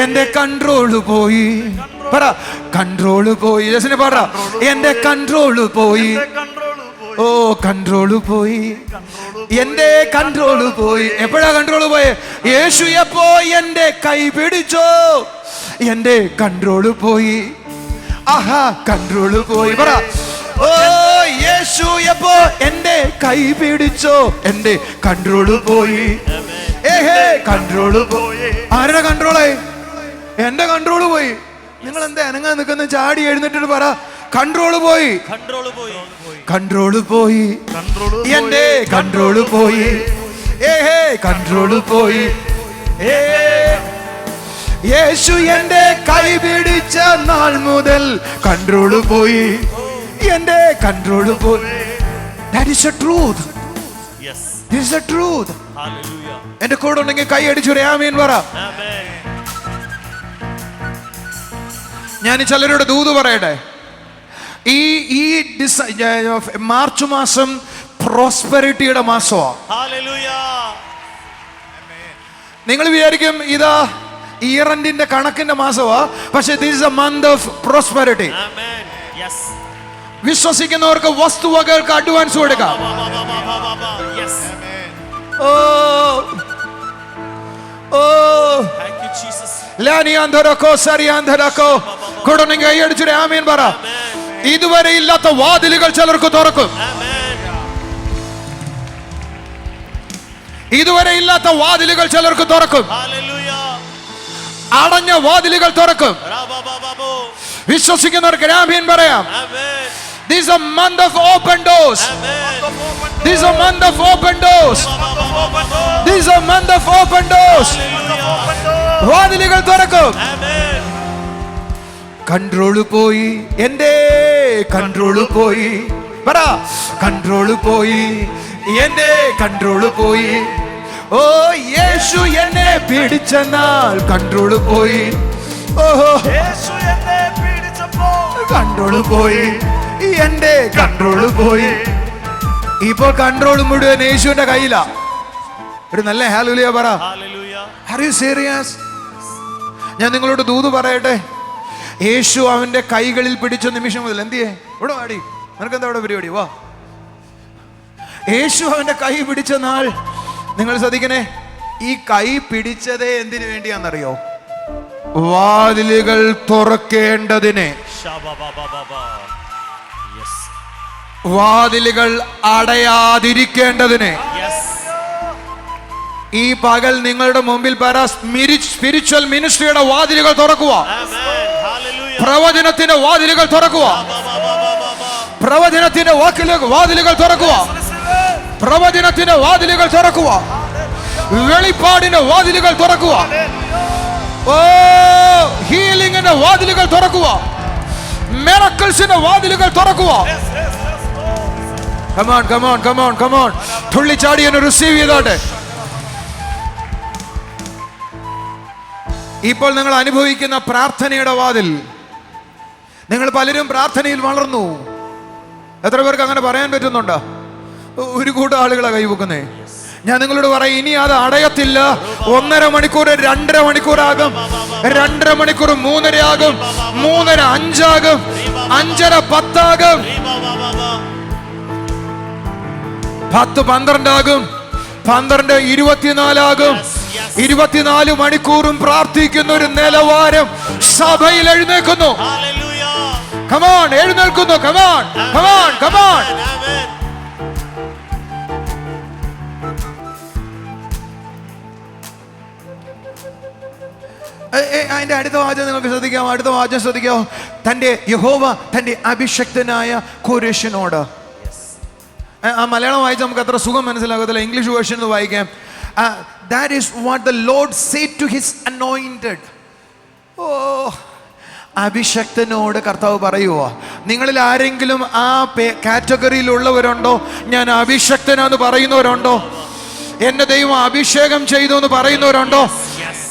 എന്റെ കൺട്രോള് പോയി. പറ, കൺട്രോള് പോയി. ജസിന് പറ, എന്റെ കൺട്രോള് പോയി. ഓ, കൺട്രോള് പോയി, എന്റെ കൺട്രോള് പോയി. എപ്പോഴാ കൺട്രോള് പോയെ? യേശു എപ്പോ എന്റെ കൈ പിടിച്ചോ, എന്റെ കൺട്രോള് പോയി. ആഹാ, കൺട്രോള് പോയി. പറ, ഓ, യേശു എപ്പോ എന്റെ കൈ പിടിച്ചോ, എന്റെ കൺട്രോള് പോയി. കൺട്രോള് പോയി. ആരുടെ കൺട്രോളായി? എന്റെ കൺട്രോള് പോയി. നിങ്ങൾ എന്താ അനങ്ങാൻ നിൽക്കുന്ന? ചാടി എഴുന്നേറ്റിട്ട് പറ, കൺട്രോള് പോയി. കൺട്രോള് പോയി. എന്റെ കൺട്രോള് പോയി. കൺട്രോള് പോയി. യേശു എന്റെ കൈ പിടിച്ച നാൾ മുതൽ കൺട്രോള് പോയി. എന്റെ കൺട്രോള് പോയി. That is the truth. Yes. This is the truth. Hallelujah. എന്റെ കൂടെ ഉണ്ടെങ്കിൽ കൈ അടിച്ചു ആമേൻ പറ. Amen. ഞാൻ ചിലരോട് ദൂത് പറയട്ടെ. ഈ മാർച്ച് മാസം പ്രോസ്പെരിറ്റിയുടെ മാസമാണ്. Hallelujah. നിങ്ങൾ വിചാരിക്കും ഇതാ ഇയർ എൻഡിന്റെ കണക്കിന്റെ മാസമാ, പക്ഷെ this is a month of prosperity. Amen. Yes. വിശ്വസിക്കുന്നവർക്ക് വസ്തുവകൾക്ക് അഡ്വാൻസ് കൊടുക്കാം. Yes. ഓ ഓ Thank you, Jesus. ലാനിയാന്തരക്കോ സരിയാന്തരക്കോ കൊടുന്നെങ്കിൽ കൈ അടിച്ചു ആമേൻ പറ. ഇതുവരെ ഇല്ലാത്ത വാതിലുകൾ ചിലർക്ക് തുറക്കും. ഇതുവരെ ഇല്ലാത്ത വാതിലുകൾ ചിലർക്ക് തുറക്കും. അടഞ്ഞ വാതിലുകൾ തുറക്കും. വിശ്വസിക്കുന്നവർക്ക് ആമേൻ പറയാം. This is a month of open doors. This is a month of open doors. This is a month of open doors. വാതിലുകൾ തുറക്കും. കൺട്രോള് പോയി. എന്റെ കൺട്രോള് പോയി. പറ, കൺട്രോള് പോയി. എന്റെ കൺട്രോള് പോയി. ഓ യേശു എന്നെ പിടിച്ച നാൾ കൺട്രോള് പോയി. ഓഹോ കൺട്രോള് പോയി. എന്റെ കൺട്രോള് പോയി. ഇപ്പൊ കൺട്രോൾ മുഴുവൻ യേശുവിന്റെ കയ്യിലാ. ഒരു നല്ല ഹല്ലേലൂയ പറ. Are you serious? ഞാൻ നിങ്ങളോട് ദൂത് പറയട്ടെ. യേശു അവന്റെ കൈകളിൽ പിടിച്ച നിമിഷം മുതൽ എന്തിയേ ഇവിടെ വാടി, നിനക്ക് എന്താ ഇവിടെ പരിപാടി, വാ. യേശു അവന്റെ കൈ പിടിച്ച നാൾ നിങ്ങൾ ശ്രദ്ധിക്കണേ. ഈ കൈ പിടിച്ചതേ എന്തിനു വേണ്ടിയാണെന്നറിയോ? വാതിലുകൾ തുറക്കേണ്ടതിനെ. വാതിലുകൾ അടയാതിരിക്കേണ്ടതിനെ. ഈ പകൽ നിങ്ങളുടെ മുമ്പിൽ സ്പിരിച്വൽ മിനിസ്ട്രിയുടെ വാതിലുകൾ തുറക്കുക. പ്രവചനത്തിന്റെ വാതിലുകൾ തുറക്കുക. പ്രവചനത്തിന്റെ വാതിലുകൾ തുറക്കുക. പ്രവചനത്തിന്റെ വാതിലുകൾ തുറക്കുക. വെളിപ്പാടിന്റെ വാതിലുകൾ തുറക്കുക. ഓ ഹീലിംഗിന്റെ വാതിലുകൾ തുറക്കുക. മിറക്കിൾസിന്റെ വാതിലുകൾ തുറക്കുക. Come on, come on, come on, come on. തുള്ളിച്ചാടി എന്നെ റിസീവ് ചെയ്തോട്ടെ. ഇപ്പോൾ നിങ്ങൾ അനുഭവിക്കുന്ന പ്രാർത്ഥനയുടെ വാതിൽ. നിങ്ങൾ പലരും പ്രാർത്ഥനയിൽ വളർന്നു. എത്ര പേർക്ക് അങ്ങനെ പറയാൻ പറ്റുന്നുണ്ടോ? ഒരു കൂട്ടം ആളുകളെ കൈവെക്കുന്നേ. ഞാൻ നിങ്ങളോട് പറയും, ഇനി അത് അടയത്തില്ല. 1.5 മണിക്കൂർ 2.5 മണിക്കൂറാകും. 2.5 മണിക്കൂർ 3.5 ആകും. 3.5 5 ആകും. 5.5 10 ആകും. 10 12 ആകും. 12 24 ആകും. 24 മണിക്കൂറും പ്രാർത്ഥിക്കുന്ന ഒരു നിലവാരം സഭയിൽ എഴുന്നേൽക്കുന്നു. Come on, എഴുന്നേൽക്കുന്നു. Come on, come on, come on. അതിന്റെ അടുത്ത വാചകം നിങ്ങൾക്ക് ശ്രദ്ധിക്കാം. അടുത്ത വാചകം ശ്രദ്ധിക്കാമോ? തന്റെ യഹോവ തന്റെ അഭിഷക്തനായ കോരേശനോട്. ആ മലയാളം വായിച്ചാൽ നമുക്ക് അത്ര സുഖം മനസ്സിലാകത്തില്ല. ഇംഗ്ലീഷ് വേർഷൻ വായിക്കാം. That is what the Lord said to his anointed. ഓ അഭിഷക്തനോട് കർത്താവ് പറയുവോ? നിങ്ങളിൽ ആരെങ്കിലും ആ കാറ്റഗറിയിൽ ഉള്ളവരുണ്ടോ? ഞാൻ അഭിഷക്തനാന്ന് പറയുന്നവരുണ്ടോ? എന്റെ ദൈവം അഭിഷേകം ചെയ്തു എന്ന് പറയുന്നവരുണ്ടോ?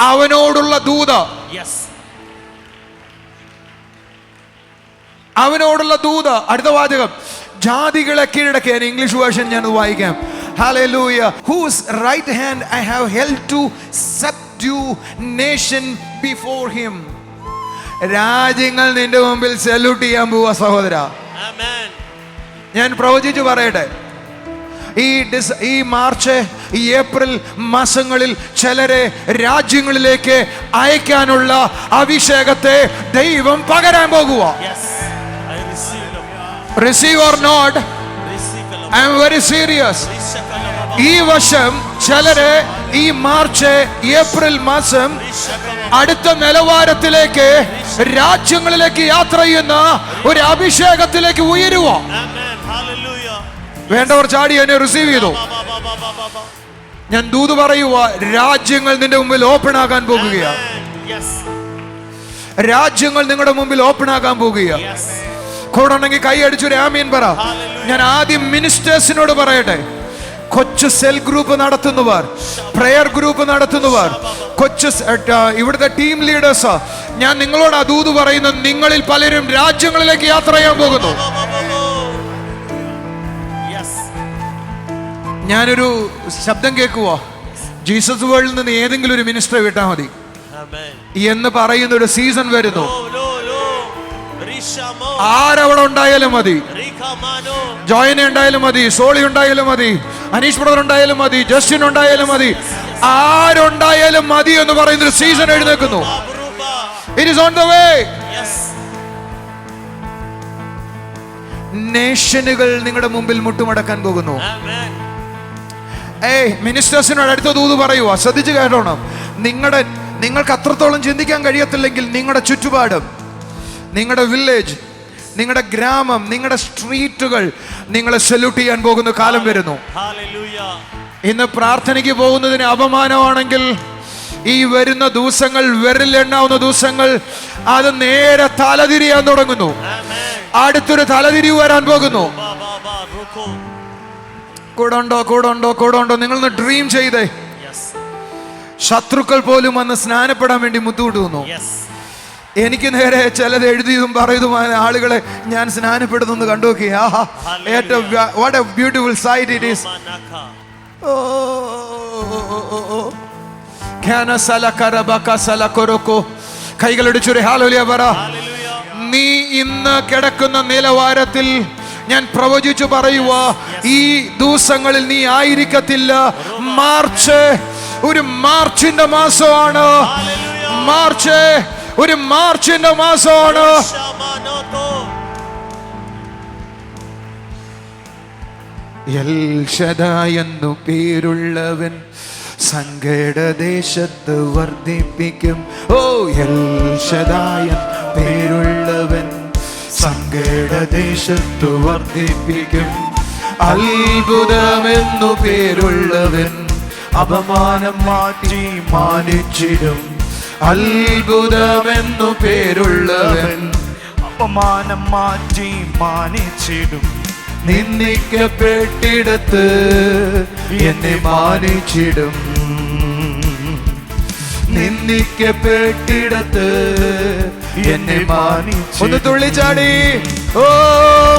അവനോടുള്ള ദൂത്. അവനോടുള്ള ദൂത്. അടുത്ത വാചകം, ജാതികളെ കീഴടക്കിയ ഇംഗ്ലീഷ് വേർഷൻ ഞാൻ വായിക്കാം. Hallelujah. Whose right hand I have held to subdue nation before him. രാജ്യങ്ങൾ നിന്റെ മുമ്പിൽ സല്യൂട്ട് ചെയ്യാൻ പോവാ സഹോദര. ഞാൻ പ്രവചിച്ചു പറയട്ടെ, ഈ മാർച്ച് ഈ ഏപ്രിൽ മാസങ്ങളിൽ ചിലരെ രാജ്യങ്ങളിലേക്ക് അയക്കാനുള്ള അഭിഷേകത്തെ ദൈവം പകരാൻ പോകുക. Receive or not, I am very serious. ഈ വർഷം ചിലര് ഈ മാർച്ച് ഏപ്രിൽ മാസം അടുത്ത നിലവാരത്തിലേക്ക്, രാജ്യങ്ങളിലേക്ക് യാത്ര ചെയ്യുന്ന ഒരു അഭിഷേകത്തിലേക്ക് ഉയരുക. Amen. Hallelujah. വേണ്ടവർ ചാടി എന്നെ റിസീവ് ചെയ്തു. ഞാൻ ദൂത് പറയുക, രാജ്യങ്ങൾ നിന്റെ മുമ്പിൽ ഓപ്പൺ ആകാൻ പോകുകയാണ്. Yes. രാജ്യങ്ങൾ നിങ്ങളുടെ മുമ്പിൽ ഓപ്പൺ ആകാൻ പോകുകയാണ്. Yes. കൂടെ ഉണ്ടെങ്കിൽ കൈ അടിച്ചൊരു ആമീൻ പറ. ഞാൻ ആദ്യം മിനിസ്റ്റേഴ്സിനോട് പറയട്ടെ, കൊച്ചു സെൽ ഗ്രൂപ്പ് നടത്തുന്നവർ, പ്രയർ ഗ്രൂപ്പ് നടത്തുന്നവർ, കൊച്ചു ഇവിടുത്തെ ടീം ലീഡേഴ്സ്, ഞാൻ നിങ്ങളോട് ആ ദൂത് പറയുന്നത്, നിങ്ങളിൽ പലരും രാജ്യങ്ങളിലേക്ക് യാത്ര ചെയ്യാൻ പോകുന്നു. Yes. ഞാനൊരു ശബ്ദം കേൾക്കുക, ജീസസ് വേൾഡിൽ നിന്ന് ഏതെങ്കിലും ഒരു മിനിസ്റ്റർ വിട്ടാൽ മതി Amen. എന്ന് പറയുന്ന ഒരു സീസൺ വരുന്നു. Lo. Rishamo. ആരവിടെ ഉണ്ടായാലും മതി, Rikamano. ജോയിനെ ഉണ്ടായാലും മതി, സോളി ഉണ്ടായാലും മതി, അനീഷ് ബ്രദർ ഉണ്ടായാലും മതി, ജസ്റ്റിൻ ഉണ്ടായാലും മതി, ആരുണ്ടായാലും മതി എന്ന് പറയുന്ന ഒരു സീസൺ എഴുന്നേൽക്കുന്നു. Abruba. It is on the way. Yes. നേഷനുകൾ നിങ്ങളുടെ മുമ്പിൽ മുട്ടുമടക്കാൻ പോകുന്നു. Amen. മിനിസ്റ്റേഴ്സിനോട് അടുത്ത ദൂത് പറയുക, ശ്രദ്ധിച്ചു കേട്ടോണം. നിങ്ങൾക്ക് അത്രത്തോളം ചിന്തിക്കാൻ കഴിയത്തില്ലെങ്കിൽ നിങ്ങളുടെ ചുറ്റുപാടും, നിങ്ങളുടെ വില്ലേജ്, നിങ്ങളുടെ ഗ്രാമം, നിങ്ങളുടെ സ്ട്രീറ്റുകൾ നിങ്ങളെ സല്യൂട്ട് ചെയ്യാൻ പോകുന്ന കാലം വരുന്നു. Hallelujah. ഇന്ന് പ്രാർത്ഥനയ്ക്ക് പോകുന്നതിന് അപമാനമാണെങ്കിൽ, ഈ വരുന്ന ദിവസങ്ങൾ, വിരലെണ്ണാവുന്ന ദിവസങ്ങൾ, അത് നേരെ തലതിരിയാൻ തുടങ്ങുന്നു. Amen. അടുത്തൊരു തലതിരിവ് വരാൻ പോകുന്നു. Ruko. കൂടെ ഉണ്ടോ നിങ്ങളൊന്ന് ഡ്രീം ചെയ്തേ. Yes. ശത്രുക്കൾ പോലും വന്ന് സ്നാനപ്പെടാൻ വേണ്ടി മുത്തുകൂട്ടുന്നു. Yes. എനിക്ക് നേരെ ചിലത് എഴുതിയതും പറയുന്നതുമായ ആളുകളെ ഞാൻ സ്നാനപ്പെടുന്നു കണ്ടു നോക്കി. ഏറ്റവും what a beautiful sight it is. Manaka. കൈകളടിച്ചൊരു ഹല്ലേലൂയ പറ. Hallelujah. നീ ഇന്ന് കിടക്കുന്ന നിലവാരത്തിൽ ഞാൻ പ്രവചിച്ചു പറയുക, ഈ ദിവസങ്ങളിൽ നീ ആയിരിക്കത്തില്ല. മാർച്ച് ഒരു മാർച്ചിന്റെ മാസമാണ്. മാർച്ച് ഒരു മാർച്ചിന്റെ മാസമാണ്. Shamanoto. എൽ ശദായ് എന്നു പേരുള്ളവൻ സങ്കടദേശത്ത് വർദ്ധിപ്പിക്കും. ഓ എൽ ശദായ് പേരുള്ളവൻ സങ്കടദേശത്ത് വർദ്ധിപ്പിക്കും. അത്ഭുതമെന്നു പേരുള്ളവൻ അപമാനം മാറ്റി മാനിച്ചിടും. അത്ഭുതമെന്നു പേരുള്ളവൻ അപമാനം മാറ്റി മാനിച്ചിടും. നിന്ദിക്കപ്പെട്ടിടത്ത് എന്നെ മാനിച്ചിടും. നിന്ദിക്കപ്പെട്ടിടത്ത് എന്നെ മാനിച്ചിടും. ഒന്ന് തുള്ളിച്ചാടി. ഓ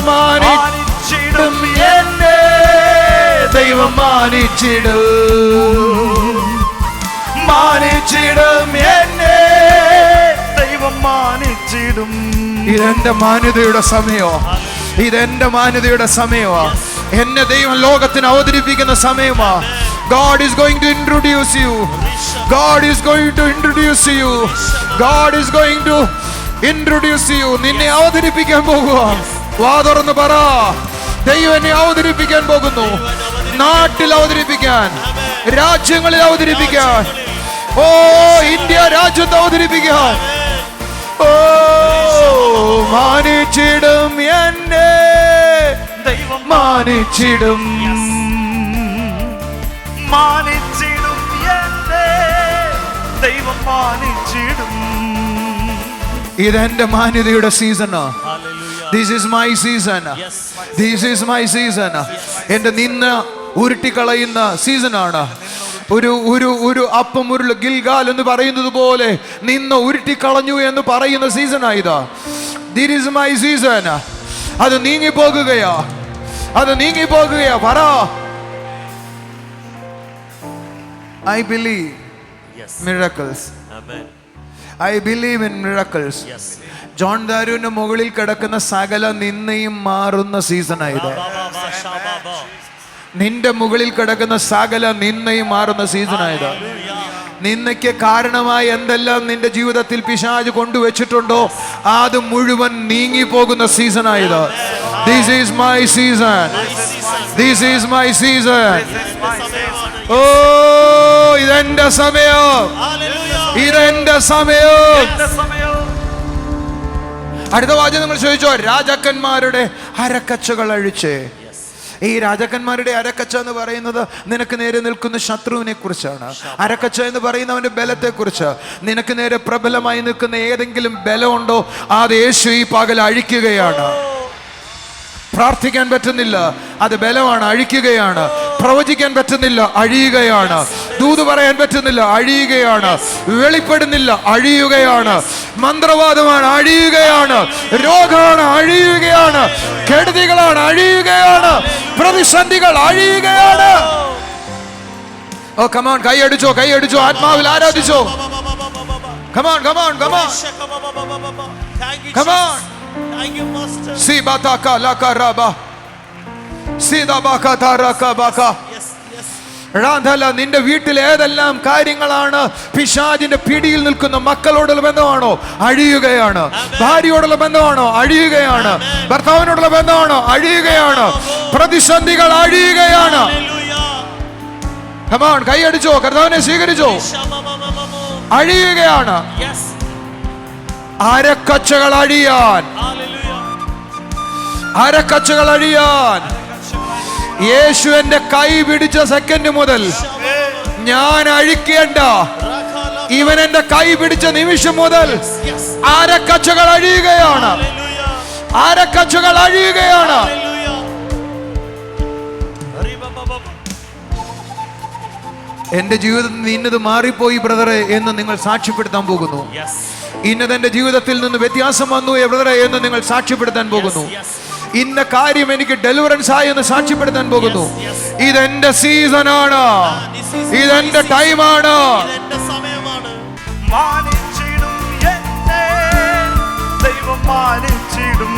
മാനിച്ചിടും എന്നെ ദൈവം മാനിച്ചിടും. മാനിച്ചിടും എന്നെ ദൈവം മാനിച്ചിടും. ഇതെന്റെ മാന്യതയുടെ സമയോ, ഇതെന്റെ മാന്യതയുടെ സമയമാ. എന്നെ ദൈവം ലോകത്തിന് അവതരിപ്പിക്കുന്ന സമയമാ. God is going to introduce you. God is going to introduce you. God is going to introduce you. നിന്നെ അവതരിപ്പിക്കാൻ പോകുക. വാ തുറന്ന് പറ, ദൈവം എന്നെ അവതരിപ്പിക്കാൻ പോകുന്നു. നാട്ടിൽ അവതരിപ്പിക്കാൻ, രാജ്യങ്ങളിൽ അവതരിപ്പിക്കാൻ, ഓ ഇന്ത്യ രാജ്യത്ത് അവതരിപ്പിക്കാൻ. ഓ മാനിച്ചിടും എന്നെ ദൈവം മാനിച്ചിടും. മാനിച്ചിടും എന്നെ ദൈവം മാനിച്ചിടും. ഇതെന്റെ മാന്യതയുടെ സീസണാ. Hallelujah. This is my season. Yes. This is my season. എന്റെ നിന്ന ഉരുട്ടിക്കളയുന്ന സീസണാണ്. ഒരു അപ്പം ഉരുള് ഗിൽഗാൽ എന്ന് പറയുന്നത് പോലെ നിന്ന് ഉരുട്ടിക്കളഞ്ഞു എന്ന് പറയുന്ന സീസണായിതാ. This is my season. അത് നീങ്ങിപ്പോകുകയാ, അത് നീങ്ങിപ്പോകുകയാ. പറ, I believe Yes. miracles. Amen. I believe in miracles. Yes. John ദാരുവിന്റെ മുകളിൽ കിടക്കുന്ന സകല നിന്നയും മാറുന്ന സീസണായത്. Shababa. നിന്റെ മുകളിൽ കിടക്കുന്ന സകല നിന്നയും മാറുന്ന സീസണായത്. നിന്നയ്ക്ക് കാരണമായി എന്തെല്ലാം നിന്റെ ജീവിതത്തിൽ പിശാച് കൊണ്ടുവച്ചിട്ടുണ്ടോ അത് മുഴുവൻ നീങ്ങിപ്പോകുന്ന സീസണായത്. This is my season. This is my season. ഓ ഇതെന്റെ സമയം, ഇതെന്റെ സമയം. അടുത്ത വാചകം നിങ്ങൾ ചോദിച്ചോ, രാജാക്കന്മാരുടെ അരക്കച്ചകൾ അഴിച്ച്. ഈ രാജാക്കന്മാരുടെ അരക്കച്ച എന്ന് പറയുന്നത് നിനക്ക് നേരെ നിൽക്കുന്ന ശത്രുവിനെ കുറിച്ചാണ്. അരക്കച്ച എന്ന് പറയുന്നവന്റെ ബലത്തെ കുറിച്ച്. നിനക്ക് നേരെ പ്രബലമായി നിൽക്കുന്ന ഏതെങ്കിലും ബലമുണ്ടോ, അത് യേശു ഈ പകൽ അഴിക്കുകയാണ്. പ്രാർത്ഥിക്കാൻ പറ്റുന്നില്ല, അത് ബലമാണ്, അഴിക്കുകയാണ്. പ്രവചിക്കാൻ പറ്റുന്നില്ല, അഴിയുകയാണ്. ദൂത് പറയാൻ പറ്റുന്നില്ല, അഴിയുകയാണ്. വെളിപ്പെടുന്നില്ല, അഴിയുകയാണ്. മന്ത്രവാദമാണ്, അഴിയുകയാണ്. രോഗമാണ്, അഴിയുകയാണ്. കെടുതികളാണ്, അഴിയുകയാണ്. പ്രതിസന്ധികൾ അഴിയുകയാണ്. ഓ കമോൺ, കൈയടിച്ചോ, കൈയടിച്ചോ, ആത്മാവിൽ ആരാധിച്ചോ. Come on, come on, come on, come on. നിന്റെ വീട്ടിൽ ഏതെല്ലാം കാര്യങ്ങളാണ് പിശാചിന്റെ പിടിയിൽ നിൽക്കുന്ന? മക്കളോടുള്ള ബന്ധമാണോ, അഴിയുകയാണ്. ഭാര്യയോടുള്ള ബന്ധമാണോ, അഴിയുകയാണ്. ഭർത്താവിനോടുള്ള ബന്ധമാണോ, അഴിയുകയാണ്. പ്രതിസന്ധികൾ അഴിയുകയാണ്. കമോൺ, കൈയടിച്ചോ, കർത്താവിനെ സ്വീകരിച്ചോ. അഴിയുകയാണ്. അരക്കച്ചകൾ അഴിയാൻ, അരക്കച്ചകൾ അഴിയാൻ. യേശു എന്റെ കൈ പിടിച്ച സെക്കൻഡ് മുതൽ ഞാൻ അഴിക്കേണ്ട, ഇവൻ എന്റെ കൈ പിടിച്ച നിമിഷം മുതൽ അരക്കച്ചകൾ അഴിയുകയാണ്. അരക്കച്ചകൾ അഴിയുകയാണ്. എന്റെ ജീവിതത്തിൽ നിന്ന് ഇന്നത് മാറിപ്പോയി ബ്രദറെ എന്ന് നിങ്ങൾ സാക്ഷ്യപ്പെടുത്താൻ പോകുന്നു. ഇന്നതെന്റെ ജീവിതത്തിൽ നിന്ന് വ്യത്യാസം വന്നു ബ്രദറെ എന്ന് നിങ്ങൾ സാക്ഷ്യപ്പെടുത്താൻ പോകുന്നു. ഇന്ന കാര്യം എനിക്ക് ഡെലിവറൻസ് ആയി എന്ന് സാക്ഷ്യപ്പെടുത്താൻ പോകുന്നു. ഇതെന്റെ സീസണാണ്, ഇതെന്റെ ടൈമാണ്. മാനിച്ചിടും എന്നെ ദൈവം, മാനിച്ചിടും.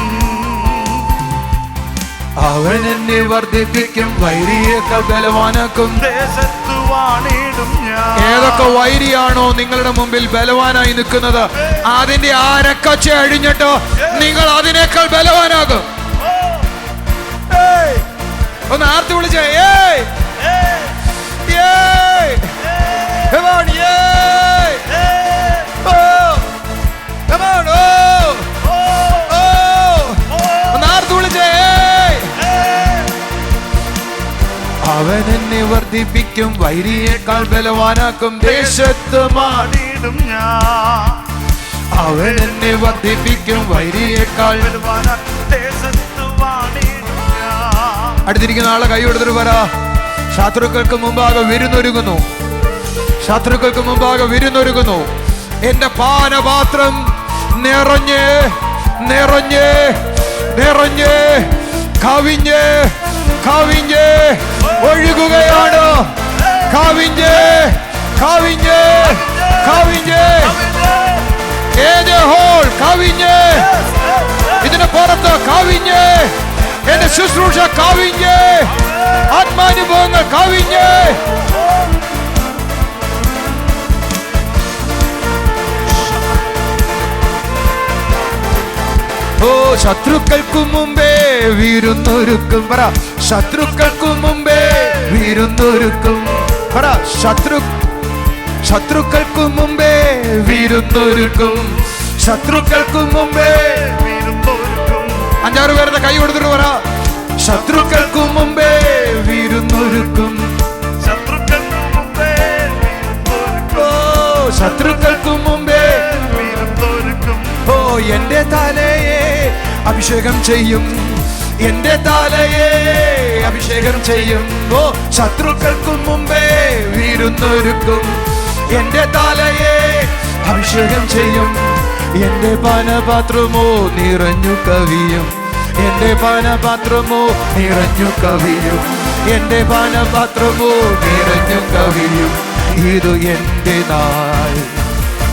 അവൻ എന്നെ വർദ്ധിപ്പിക്കും, വൈരിയേക്കാൾ ബലവാനാക്കും. ദേശത്തു വാണിടും ഞാൻ. ഏതൊക്കെ വൈരിയാണോ നിങ്ങളുടെ മുമ്പിൽ ബലവാനായി നിൽക്കുന്നത്, അതിന്റെ അരക്കച്ച അഴിഞ്ഞിട്ട് നിങ്ങൾ അതിനേക്കാൾ ബലവാനാകും. ഒന്ന് ആർത്തി വിളിച്ചേ, ഏയ് ഏയ്, come on, ഏയ്, oh, come on, oh, oh, ഒന്ന് ആർത്തി വിളിച്ചേ, ഏയ്. അവൻ എന്നെ വർദ്ധിപ്പിക്കും, വൈരിയേക്കാൾ ബലവാനാക്കും. ദേശത്ത് വാണിടും ഞാൻ. അവൻ എന്നെ വർദ്ധിപ്പിക്കും, വൈരിയേക്കാൾ ബലവാനാക്കും. ദേശത്തു വാണിടും ഞാൻ. അടുത്തിരിക്കുന്ന ആളെ കൈ കൊടുത്തിട്ട് പറ, ശത്രുക്കൾക്ക് മുമ്പാകെ വിരുന്നൊരുങ്ങുന്നു, ശത്രുക്കൾക്ക് മുമ്പാകെ വിരുന്നൊരുങ്ങുന്നു. എന്റെ പാനപാത്രം നിറഞ്ഞ് നിറഞ്ഞ് നിറഞ്ഞ് കവിഞ്ഞ് കവിഞ്ഞ് ഒഴുകുകയാണ്. കവിഞ്ഞ് കവിഞ്ഞ് കവിഞ്ഞ് ഏത് ഹോൾ കവിഞ്ഞ്, ഇതിന് പുറത്ത് കവിഞ്ഞ്, എന്റെ ശുശ്രൂഷ കവിഞ്ഞ്, ആത്മാനുഭവങ്ങൾ കവിഞ്ഞ്. ഓ ശത്രുക്കൾക്കു മുമ്പേ വിരുന്നൊരുക്കും. പറ, ശത്രുക്കൾക്കു മുമ്പേ വിരുന്നൊരുക്കും. പറ, ശത്രുക്കൾക്കു മുമ്പേ വിരുന്നൊരുക്കും. ശത്രുക്കൾക്കു മുമ്പേ വിരുന്നൊരുക്കും. 5-6 പേരുടെ കൈ കൊടുത്തിട്ട് പറ, ശത്രുക്കൾക്കു മുമ്പേ വിരുന്നൊരുക്കും. ശത്രുക്കൾക്കു മുമ്പേ വിരുന്നൊരുക്കും. ഓ ശത്രുക്കൾക്കു മുമ്പേ വിരുന്നൊരുക്കും. ഓ എന്റെ തലയെ അഭിഷേകം ചെയ്യും, എന്റെ തലയെ അഭിഷേകം ചെയ്യും. ഓ ശത്രുക്കൾക്കു മുമ്പേ വിരുന്നൊരുക്കും, എന്റെ തലയെ അഭിഷേകം ചെയ്യും. എന്റെ പാനപാത്രമോ നിറഞ്ഞു കവിയും, എന്റെ പാനപാത്രമോ നിറഞ്ഞു കവിയും, എന്റെ പാനപാത്രമോ നിറഞ്ഞു കവിയും. ഇതു എന്റെ നാൾ.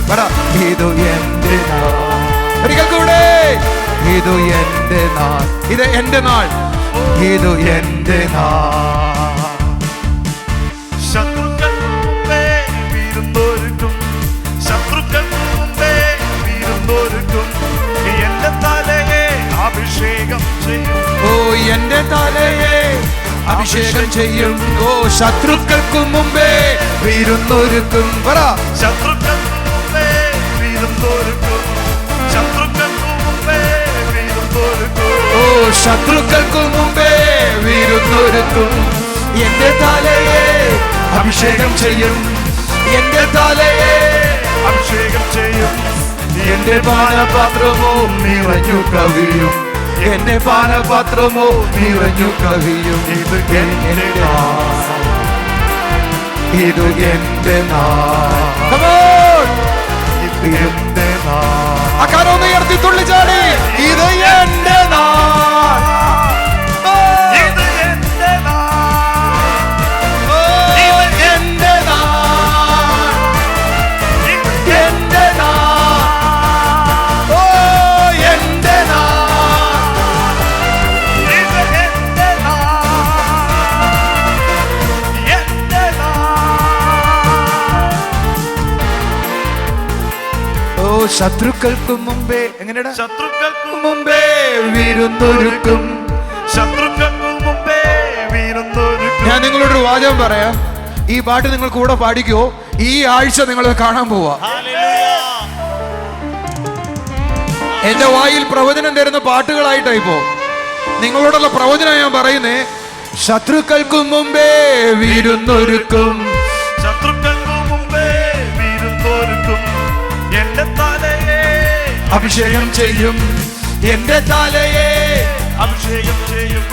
പറ, ഇതു എന്റെ നാൾ. ഒരിക്കൽ കൂടെ, ഇതു എന്റെ നാൾ, ഇത് എന്റെ നാൾ, ഇതു എന്റെ നാൾ. ശത്രുക്കൾക്കു മുമ്പേ വിരുന്നൊരുക്കും. ശത്രുക്കൾക്കു മുമ്പേ വിരുന്നൊരുക്കും. എന്റെ തലയെ അഭിഷേകം ചെയ്യും. ഓ അഭിഷേകം ചെയ്യും. ഓ ശത്രുക്കൾക്കു മുമ്പേ വിരുന്നൊരുക്കും. പറ. ശത്രുക്കൾക്കു മുമ്പേ വിരുന്നൊരുക്കും. ശത്രുക്കൾക്കു മുമ്പേ വിരുന്നൊരുക്കും. ഓ ശത്രുക്കൾക്കു മുമ്പേ വിരുന്നൊരുക്കും. എന്റെ തലയെ അഭിഷേകം ചെയ്യും. എന്റെ തലയെ അഭിഷേകം ചെയ്യും. എന്റെ പാനപാത്രമോ നിറഞ്ഞു കവിയും. എന്റെ പാനപാത്രമോ നിറഞ്ഞു കവിയും. ഇത് എന്റെ നാൾ. ഇത് എന്റെ നാൾ. ഇത് എന്റെ നാൾ. അക്കാരൊന്ന് ഉയർത്തി തുള്ളിച്ചാടി. ഇത് എന്റെ നാൾ. ഇത് എന്റെ നാൾ. ഇത് എന്റെ നാൾ. ഇത് എന്റെ നാൾ. ഓ എന്റെ നാൾ. ഇത് എന്റെ നാൾ. എന്റെ നാൾ. ഓ ശത്രുക്കൾക്കു മുമ്പേ എങ്ങനെയാ? ശത്രുക്കൾക്കു മുമ്പേ വിരുന്നൊരുക്കും. ശത്രുക്കൾക്കു മുമ്പേ വീരുന്നൊരുക്കും. ഞാൻ നിങ്ങളോടൊരു വാചകം പറയാം. ഈ പാട്ട് നിങ്ങൾ കൂടെ പാടിക്കോ. ഈ ആഴ്ച നിങ്ങൾ കാണാൻ പോവാ. Hallelujah. എന്റെ വായിൽ പ്രവചനം തരുന്ന പാട്ടുകളായിട്ടാ ഇപ്പോ. നിങ്ങളോടുള്ള പ്രവചനം ഞാൻ പറയുന്നേ. ശത്രുക്കൾക്കു മുമ്പേ വിരുന്നൊരുക്കും. ശത്രുക്കൾക്കു മുമ്പേ വീരുന്നൊരുക്കും. എന്റെ തലയെ അഭിഷേകം ചെയ്യും. എന്റെ തലയെ അഭിഷേകം ചെയ്യും.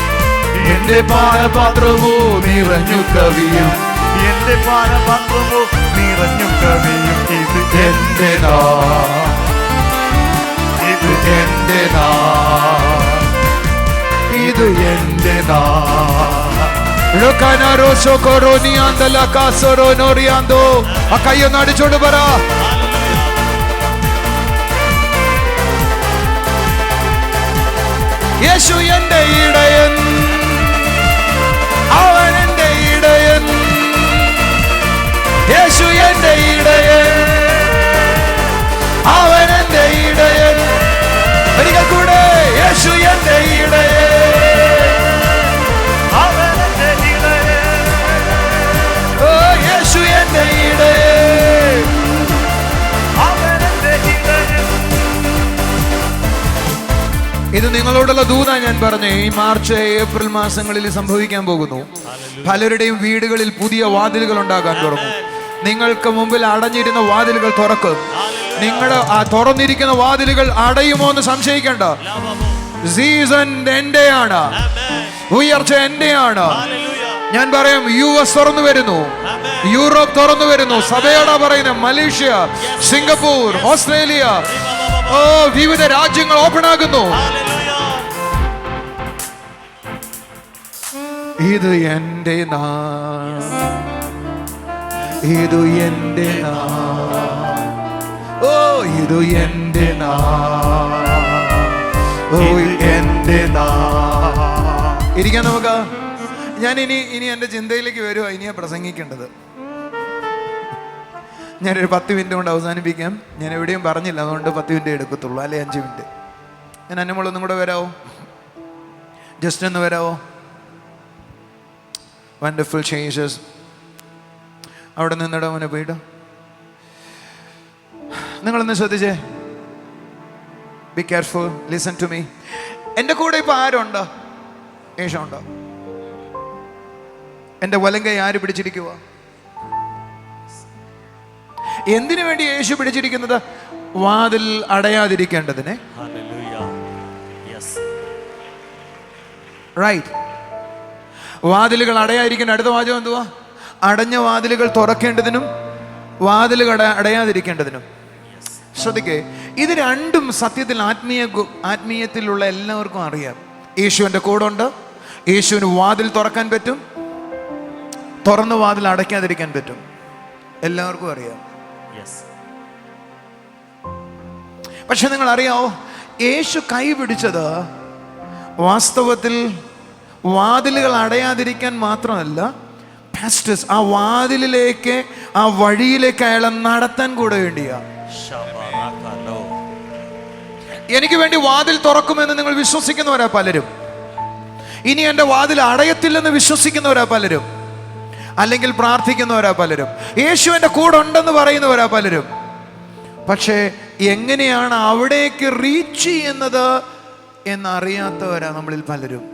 എന്റെ പാനപാത്രമോ നിറഞ്ഞു കവിയും. എന്റെ പാനപാത്രമോ നിറഞ്ഞു കവിയും. ഇത് എന്റെ നാൾ. ഇത് എന്റെ നാൾ. ഇത് എന്റെ നാൾ. ആ കയ്യൊന്ന് അടിച്ചോണ്ട് പറ. യേശു എന്റെ ഇടയൻ. അവൻ എന്റെ ഇടയൻ. യേശു എന്റെ ഇടയൻ. അവൻ എന്റെ ഇടയൻ. ഒരിക്കൽ കൂടെ. യേശു എന്റെ ഇടയൻ. അവന്റെ ഇടയൻ. ഓ യേശു എന്റെ ഇടയൻ. അവന്റെ ഇടയൻ. ഇത് നിങ്ങളോടുള്ള ദൂതാ ഞാൻ പറഞ്ഞു. ഈ മാർച്ച് ഏപ്രിൽ മാസങ്ങളിൽ സംഭവിക്കാൻ പോകുന്നു. പലരുടെയും വീടുകളിൽ പുതിയ വാതിലുകൾ ഉണ്ടാകാൻ തുടങ്ങും. നിങ്ങൾക്ക് മുമ്പിൽ അടഞ്ഞിരുന്ന വാതിലുകൾ തുറക്കും. നിങ്ങളുടെ ആ തുറന്നിരിക്കുന്ന വാതിലുകൾ അടയുമോ എന്ന് സംശയിക്കേണ്ട. സീസൺ എന്റെയാണ്. ഉയർച്ച എന്റെയാണ്. ഞാൻ പറയാം, US തുറന്നു വരുന്നു. യൂറോപ്പ് തുറന്നു വരുന്നു. സഭയോടാ പറയുന്നത്. മലേഷ്യ, സിംഗപ്പൂർ, ഓസ്ട്രേലിയ, ഓ വിവിധ രാജ്യങ്ങൾ ഓപ്പൺ ആകുന്നു. ഇത് എന്റെ നാൾ. ഇത് എന്റെ നാൾ. ഓ ഇത് എന്റെ നാൾ. ഓ എന്റെ നാൾ. ഇരിക്കാൻ നമുക്ക്. ഞാൻ ഇനി എന്റെ ചിന്തയിലേക്ക് വരുവാ. ഇനിയാ പ്രസംഗിക്കേണ്ടത്. ഞാനൊരു 10 മിനിറ്റ് കൊണ്ട് അവസാനിപ്പിക്കാം. ഞാൻ എവിടെയും പറഞ്ഞില്ല, അതുകൊണ്ട് 10 മിനിറ്റ് എടുക്കത്തുള്ളൂ, അല്ലെ 5 മിനിറ്റ്. ഞാൻ അന്നമൊന്നും കൂടെ വരാവോ? ജസ്റ്റ് ഒന്ന് വരാവോ? Wonderful changes. അവിടെ നിന്നിട മോനെ പോയിട്ട് നിങ്ങളൊന്ന് ശ്രദ്ധിച്ചേ. Be careful, listen to me. എൻ്റെ കൂടെ ഇപ്പൊ ആരുണ്ടോ? യേശു ഉണ്ടോ? എൻ്റെ വലങ്കൈ ആര് പിടിച്ചിരിക്കുക? എന്തിനു വേണ്ടി യേശു പിടിച്ചിരിക്കുന്നത്? വാതിൽ അടയാതിരിക്കേണ്ടതിനെ. റൈറ്റ്. വാതിലുകൾ അടയാതിരിക്കേണ്ട. അടുത്ത വാചകം എന്തുവാ? അടഞ്ഞ വാതിലുകൾ തുറക്കേണ്ടതിനും വാതിലുകൾ അടയാതിരിക്കേണ്ടതിനും. ശ്രദ്ധിക്കേ, ഇത് രണ്ടും സത്യത്തിൽ ആത്മീയത്തിലുള്ള എല്ലാവർക്കും അറിയാം. യേശുവിൻ്റെ കൂടെ ഉണ്ട്. യേശുവിന് വാതിൽ തുറക്കാൻ പറ്റും, തുറന്ന് വാതിൽ അടയ്ക്കാതിരിക്കാൻ പറ്റും. എല്ലാവർക്കും അറിയാം. പക്ഷെ നിങ്ങൾ അറിയാവോ, യേശു കൈ പിടിച്ചത് വാസ്തവത്തിൽ വാതിലുകൾ അടയാതിരിക്കാൻ മാത്രമല്ല, പാസ്റ്റേഴ്സ് ആ വാതിലിലേക്ക്, ആ വഴിയിലേക്ക് അയാളെ നടത്താൻ കൂടെ വേണ്ടിയാ. എനിക്ക് വേണ്ടി വാതിൽ തുറക്കുമെന്ന് നിങ്ങൾ വിശ്വസിക്കുന്നവരാ പലരും. ഇനി എൻ്റെ വാതിൽ അടയത്തില്ലെന്ന് വിശ്വസിക്കുന്നവരാ പലരും, അല്ലെങ്കിൽ പ്രാർത്ഥിക്കുന്നവരാ പലരും, യേശു എൻ്റെ കൂടെ ഉണ്ടെന്ന് പറയുന്നവരാ പലരും. പക്ഷേ എങ്ങനെയാണ് അവിടേക്ക് റീച്ച് ചെയ്യുന്നത് എന്നറിയാത്തവരാ നമ്മളിൽ പലരും.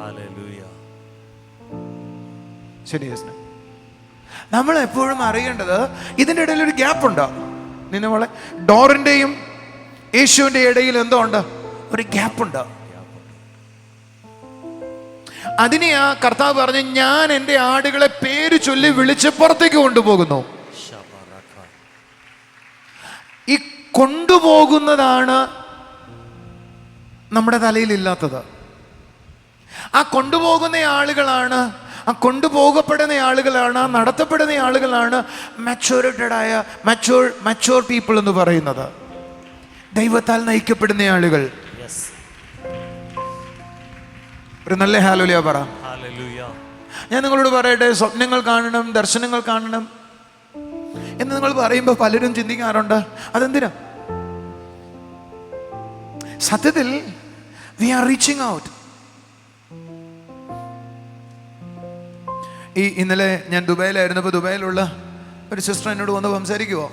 Hallelujah. ശരി, നമ്മൾ എപ്പോഴും അറിയേണ്ടത് ഇതിൻ്റെ ഇടയിൽ ഒരു ഗ്യാപ്പ് ഉണ്ടോ? നിന്നെ ഡോറിൻ്റെയും യേശുവിൻ്റെ ഇടയിൽ എന്തോ ഉണ്ട്, ഒരു ഗ്യാപ്പ് ഉണ്ട്. അതിനെയാ കർത്താവ് പറഞ്ഞ്, ഞാൻ എൻ്റെ ആടുകളെ പേര് ചൊല്ലി വിളിച്ച് പുറത്തേക്ക് കൊണ്ടുപോകുന്നു. ഈ കൊണ്ടുപോകുന്നതാണ് നമ്മുടെ തലയിലില്ലാത്തത്. ആ കൊണ്ടുപോകുന്ന ആളുകളാണ്, ആ കൊണ്ടുപോകപ്പെടുന്ന ആളുകളാണ്, ആ നടത്തപ്പെടുന്ന ആളുകളാണ് മാച്യൂരിറ്റഡായ മച്യൂർ പീപ്പിൾ എന്ന് പറയുന്നത്. ദൈവത്താൽ നയിക്കപ്പെടുന്ന ആളുകൾ. ഒരു നല്ല ഹല്ലേലൂയ പറ. ഞാൻ നിങ്ങളോട് പറയട്ടെ, സ്വപ്നങ്ങൾ കാണണം, ദർശനങ്ങൾ കാണണം എന്ന് നിങ്ങൾ പറയുമ്പോൾ പലരും ചിന്തിക്കാറുണ്ട്, അതെന്തിനാ? സത്യത്തിൽ വി ആർ റീച്ചിങ് ഔട്ട്. ഇന്നലെ ഞാൻ ദുബായിലായിരുന്നപ്പോൾ ദുബായിലുള്ള ഒരു സിസ്റ്റർ എന്നോട് വന്ന് സംസാരിക്കുവോ,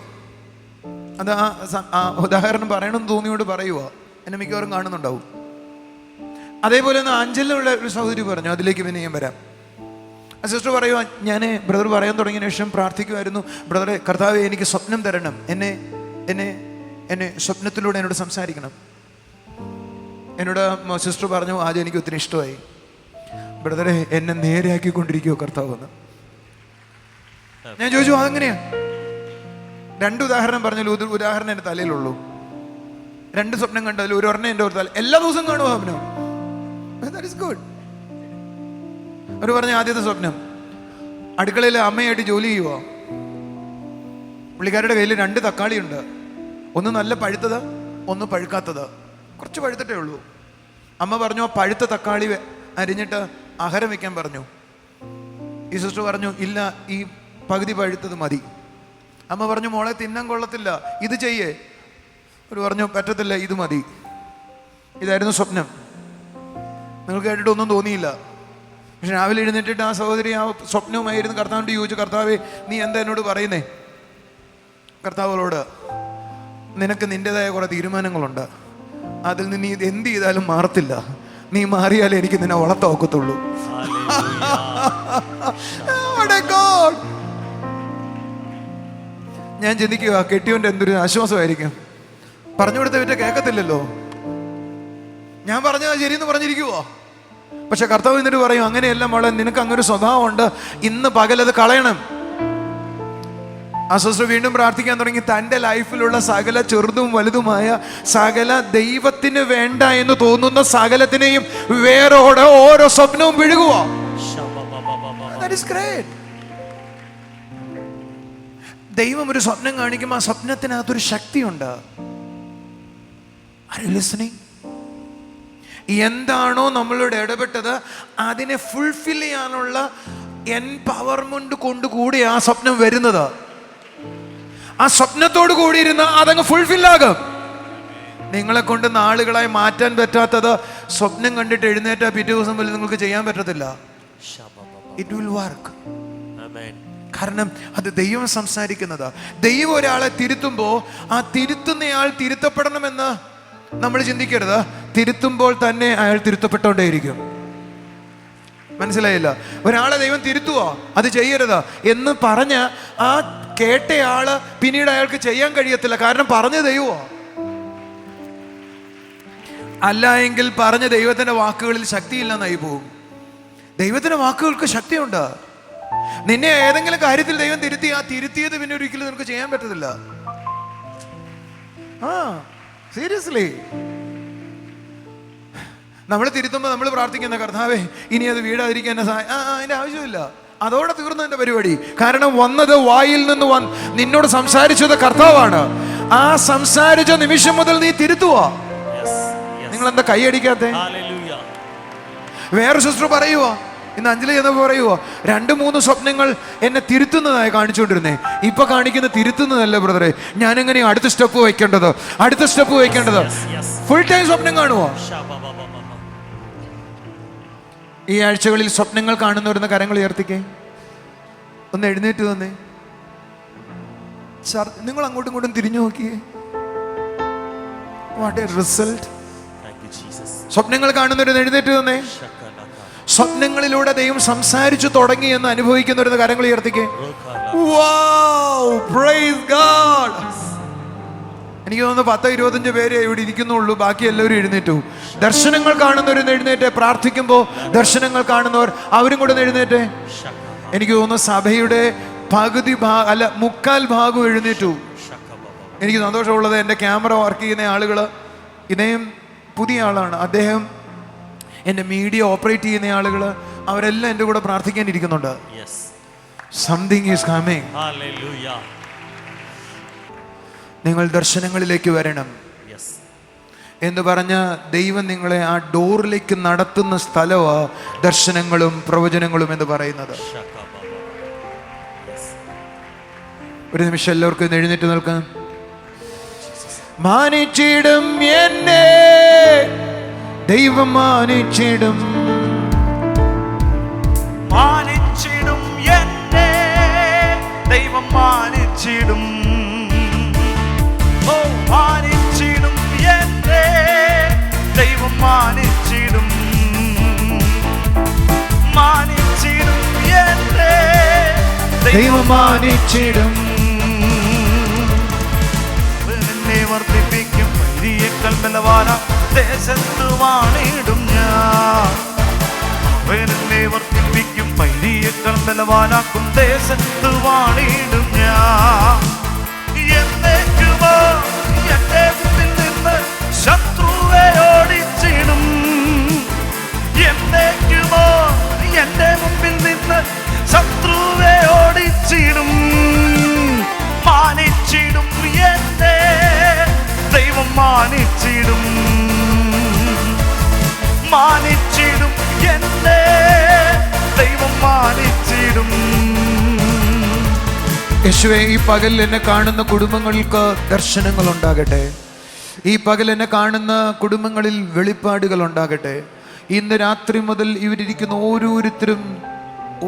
അത് ആ ഉദാഹരണം പറയണമെന്ന് തോന്നിയോട് പറയുവോ, എന്നെ മിക്കവാറും കാണുന്നുണ്ടാവും. അതേപോലെ ഒന്ന് അഞ്ചലിലുള്ള ഒരു സഹോദരി പറഞ്ഞു, അതിലേക്ക് പിന്നെ ഞാൻ വരാം. ആ സിസ്റ്റർ പറയുക, ഞാൻ ബ്രദർ പറയാൻ തുടങ്ങിയ ശേഷം പ്രാർത്ഥിക്കുമായിരുന്നു, ബ്രദറെ കർത്താവേ എനിക്ക് സ്വപ്നം തരണം, എന്നെ എന്നെ എന്നെ സ്വപ്നത്തിലൂടെ എന്നോട് സംസാരിക്കണം. എന്നോട് സിസ്റ്റർ പറഞ്ഞു, ആദ്യം എനിക്ക് ഒത്തിരി ഇഷ്ടമായി, ബ്രദറെ എന്നെ നേരെയാക്കിക്കൊണ്ടിരിക്കുവോ കർത്താവ് എന്ന്. ഞാൻ ചോദിച്ചു, അതെങ്ങനെയാ? 2 ഉദാഹരണം പറഞ്ഞാലും ഉദാഹരണം എൻ്റെ തലയിലുള്ളൂ. 2 സ്വപ്നം കണ്ടതിൽ ഒരു ഒരെണ്ണം എൻ്റെ ഒരു തല, എല്ലാ ദിവസവും കാണുമോ അവനോ? That is good. അവർ പറഞ്ഞ ആദ്യത്തെ സ്വപ്നം, അടുക്കളയിൽ അമ്മയായിട്ട് ജോലി ചെയ്യുവോ. പുള്ളിക്കാരുടെ കയ്യിൽ 2 തക്കാളിയുണ്ട്, ഒന്ന് നല്ല പഴുത്തത്, ഒന്ന് പഴുക്കാത്തത്. കുറച്ച് പഴുത്തിട്ടേ ഉള്ളൂ. അമ്മ പറഞ്ഞു, ആ പഴുത്ത തക്കാളി അരിഞ്ഞിട്ട് ആഹാരം വെക്കാൻ പറഞ്ഞു. ഈ സിസ്റ്റർ പറഞ്ഞു, ഇല്ല ഈ പകുതി പഴുത്തത് മതി. അമ്മ പറഞ്ഞു, മോളെ തിന്നാൻ കൊള്ളത്തില്ല, ഇത് ചെയ്യേ. ഒരു പറഞ്ഞു, പറ്റത്തില്ല, ഇത് മതി. ഇതായിരുന്നു സ്വപ്നം. നിങ്ങൾ കേട്ടിട്ട് ഒന്നും തോന്നിയില്ല. പക്ഷെ രാവിലെ എഴുന്നേറ്റിട്ട് ആ സഹോദരി ആ സ്വപ്നവുമായിരുന്നു കർത്താവിൻ്റെ ചോദിച്ചു, കർത്താവേ നീ എന്താ എന്നോട് പറയുന്നേ? കർത്താവുകളോട്, നിനക്ക് നിൻ്റെതായ കുറേ തീരുമാനങ്ങളുണ്ട്, അതിൽ നിന്ന് നീ എന്ത് ചെയ്താലും മാറത്തില്ല, നീ മാറിയാലേ എനിക്ക് നിന്നെ വളർത്താക്കത്തുള്ളൂ. ഞാൻ ചിന്തിക്കുക, കെട്ടിയോൻ്റെ എന്തൊരു ആശ്വാസമായിരിക്കും. പറഞ്ഞു കൊടുത്ത വിറ്റ കേൾക്കത്തില്ലല്ലോ. ഞാൻ പറഞ്ഞത് ശരിയെന്ന് പറഞ്ഞിരിക്കുവോ? പക്ഷെ കർത്താവ് എന്നിട്ട് പറയും, അങ്ങനെയല്ല മോളെ, നിനക്ക് അങ്ങനൊരു സ്വഭാവമുണ്ട്, ഇന്ന് പകലത് കളയണം. ആ സിസ്റ്റർ വീണ്ടും പ്രാർത്ഥിക്കാൻ തുടങ്ങി. തൻ്റെ ലൈഫിലുള്ള സകല ചെറുതും വലുതുമായ സകല ദൈവത്തിന് വേണ്ട എന്ന് തോന്നുന്ന സകലത്തിനെയും വേരോടെ ഓരോ സ്വപ്നവും വിഴുകുക. That is great. ദൈവം ഒരു സ്വപ്നം കാണിക്കുമ്പോൾ ആ സ്വപ്നത്തിനകത്തൊരു ശക്തിയുണ്ട്. Are you listening? എന്താണോ നമ്മളോട് ഇടപെട്ടത് അതിനെ ഫുൾഫിൽ ചെയ്യാനുള്ള എംപവർമെന്റ് കൊണ്ടുകൂടി ആ സ്വപ്നം വരുന്നത്. ആ സ്വപ്നത്തോട് കൂടിയിരുന്ന അതങ്ങ് ഫുൾഫിൽ ആകും. നിങ്ങളെ കൊണ്ട് നാളുകളായി മാറ്റാൻ പറ്റാത്തത് സ്വപ്നം കണ്ടിട്ട് എഴുന്നേറ്റ പിറ്റേ ദിവസം പോലും നിങ്ങൾക്ക് ചെയ്യാൻ പറ്റത്തില്ല. It will work. കാരണം അത് ദൈവം സംസാരിക്കുന്നത്. ദൈവം ഒരാളെ തിരുത്തുമ്പോൾ ആ തിരുത്തുന്നയാൾ തിരുത്തപ്പെടണമെന്ന് നമ്മൾ ചിന്തിക്കരുത്. തിരുത്തുമ്പോൾ തന്നെ അയാൾ തിരുത്തപ്പെട്ടോണ്ടേയിരിക്കും. മനസ്സിലായില്ല? ഒരാളെ ദൈവം തിരുത്തുവോ, അത് ചെയ്യരുത് എന്ന് പറഞ്ഞ ആ കേട്ടയാള് പിന്നീട് അയാൾക്ക് ചെയ്യാൻ കഴിയത്തില്ല. കാരണം പറഞ്ഞ ദൈവമോ. അല്ല എങ്കിൽ പറഞ്ഞ ദൈവത്തിന്റെ വാക്കുകളിൽ ശക്തിയില്ലെന്നായി പോകും. ദൈവത്തിന്റെ വാക്കുകൾക്ക് ശക്തിയുണ്ട്. നിന്നെ ഏതെങ്കിലും കാര്യത്തിൽ ദൈവം തിരുത്തി, ആ തിരുത്തിയത് പിന്നെ ഒരിക്കലും നിനക്ക് ചെയ്യാൻ പറ്റത്തില്ല. സീരിയസ്ലി നമ്മൾ തിരുത്തുമ്പോൾ നമ്മൾ പ്രാർത്ഥിക്കുന്ന, കർത്താവേ ഇനി അത് വീടാതിരിക്കാൻ അതിന്റെ ആവശ്യമില്ല. അതോടെ തീർന്നു എന്റെ പരിപാടി. കാരണം വന്നത് വായിൽ നിന്ന് നിന്നോട് സംസാരിച്ചത് കർത്താവാണ്. ആ സംസാരിച്ച നിമിഷം മുതൽ നീ തിരുത്തുവാ. നിങ്ങൾ എന്താ കൈയടിക്കാത്ത? വേറെ സിസ്റ്റർ പറയുവോ, ഇന്ന് അഞ്ജലി എന്നപ്പോ പറയുവോ, 2-3 സ്വപ്നങ്ങൾ എന്നെ തിരുത്തുന്നതായി കാണിച്ചുകൊണ്ടിരുന്നേ. ഇപ്പൊ കാണിക്കുന്ന തിരുത്തുന്നതല്ല ബ്രദറെ, ഞാനെങ്ങനെയാ അടുത്ത സ്റ്റെപ്പ് വയ്ക്കേണ്ടത്. ഫുൾ ടൈം സ്വപ്നം കാണുവോ? ഈ ആഴ്ചകളിൽ സ്വപ്നങ്ങൾ കാണുന്നവരുന്ന കരങ്ങൾ ഉയർത്തിക്കേ. ഒന്ന് എഴുന്നേറ്റ് തന്നെ. നിങ്ങൾ അങ്ങോട്ടും ഇങ്ങോട്ടും തിരിഞ്ഞു നോക്കിയേ. What A result. Thank you, Jesus. സ്വപ്നങ്ങൾ കാണുന്നവരുന്ന് എഴുന്നേറ്റ് തന്നെ. സ്വപ്നങ്ങളിലൂടെ ദൈവം സംസാരിച്ചു തുടങ്ങി എന്ന് അനുഭവിക്കുന്നവരുന്ന കരങ്ങൾ ഉയർത്തിക്കേ. Wow, praise God. എനിക്ക് തോന്നുന്നു 10-25 പേരെ ഇവിടെ ഇരിക്കുന്നുള്ളൂ. ബാക്കി എല്ലാവരും എഴുന്നേറ്റു. ദർശനങ്ങൾ കാണുന്നവരെന്ന് എഴുന്നേറ്റ്. പ്രാർത്ഥിക്കുമ്പോൾ ദർശനങ്ങൾ കാണുന്നവർ അവരും കൂടെ എഴുന്നേറ്റ്. എനിക്ക് തോന്നുന്നു സഭയുടെ പകുതി അല്ല 3/4 എഴുന്നേറ്റു. എനിക്ക് സന്തോഷമുള്ളത് എൻ്റെ ക്യാമറ വർക്ക് ചെയ്യുന്ന ആളുകൾ, ഇദ്ദേഹം പുതിയ ആളാണ്, അദ്ദേഹം എൻ്റെ മീഡിയ ഓപ്പറേറ്റ് ചെയ്യുന്ന ആളുകൾ, അവരെല്ലാം എൻ്റെ കൂടെ പ്രാർത്ഥിക്കാൻ ഇരിക്കുന്നുണ്ട്. Something is coming. നിങ്ങൾ ദർശനങ്ങളിലേക്ക് വരണം എന്ന് പറഞ്ഞ ദൈവം നിങ്ങളെ ആ ഡോറിലേക്ക് നടത്തുന്ന സ്ഥലമാണ് ദർശനങ്ങളും പ്രവചനങ്ങളും എന്ന് പറയുന്നത്. ഒരു നിമിഷം എല്ലാവർക്കും എഴുന്നേറ്റ് നിൽക്കാം. മാനിച്ചിടും എന്നെ ദൈവം, മാനിച്ചിടും, മാനിച്ചിടും എന്നെ ദൈവം, മാനിച്ചിടും. ഓ മാനിച്ചിടും എന്നെ ദൈവം, മാനിച്ചിടും. മാനിച്ചിടും എന്നെ ദൈവം മാനിച്ചിടും. എന്നെ വർദ്ധിപ്പിക്കും, വഴിയേക്കാൾ ബലവാനാം ദേശത്ത് വാണിടും ഞാൻ. അവനെന്നെ വർദ്ധിപ്പിക്കും, വഴിയേക്കാൾ ബലവാനാക്കും ദേശത്ത് വാണിടും ഞാൻ. എന്നേക്കുമോ എന്റെ മുമ്പിൽ നിന്ന് ശത്രുവെ ഓടിച്ചിടും. എന്നേക്കുമോ എന്റെ മുമ്പിൽ നിന്ന് ശത്രുവെ ഓടിച്ചിടും. മാനിച്ചിടും എന്നെ ദൈവം, മാനിച്ചിടും. മാനിച്ചിടും എന്നെ ദൈവം, മാനിച്ചിടും. യേശുവേ, ഈ പകൽ എന്നെ കാണുന്ന കുടുംബങ്ങൾക്ക് ദർശനങ്ങൾ ഉണ്ടാകട്ടെ. ഈ പകൽ എന്നെ കാണുന്ന കുടുംബങ്ങളിൽ വെളിപ്പാടുകൾ ഉണ്ടാകട്ടെ. ഇന്ന് രാത്രി മുതൽ ഇവരിയ്ക്കുന്ന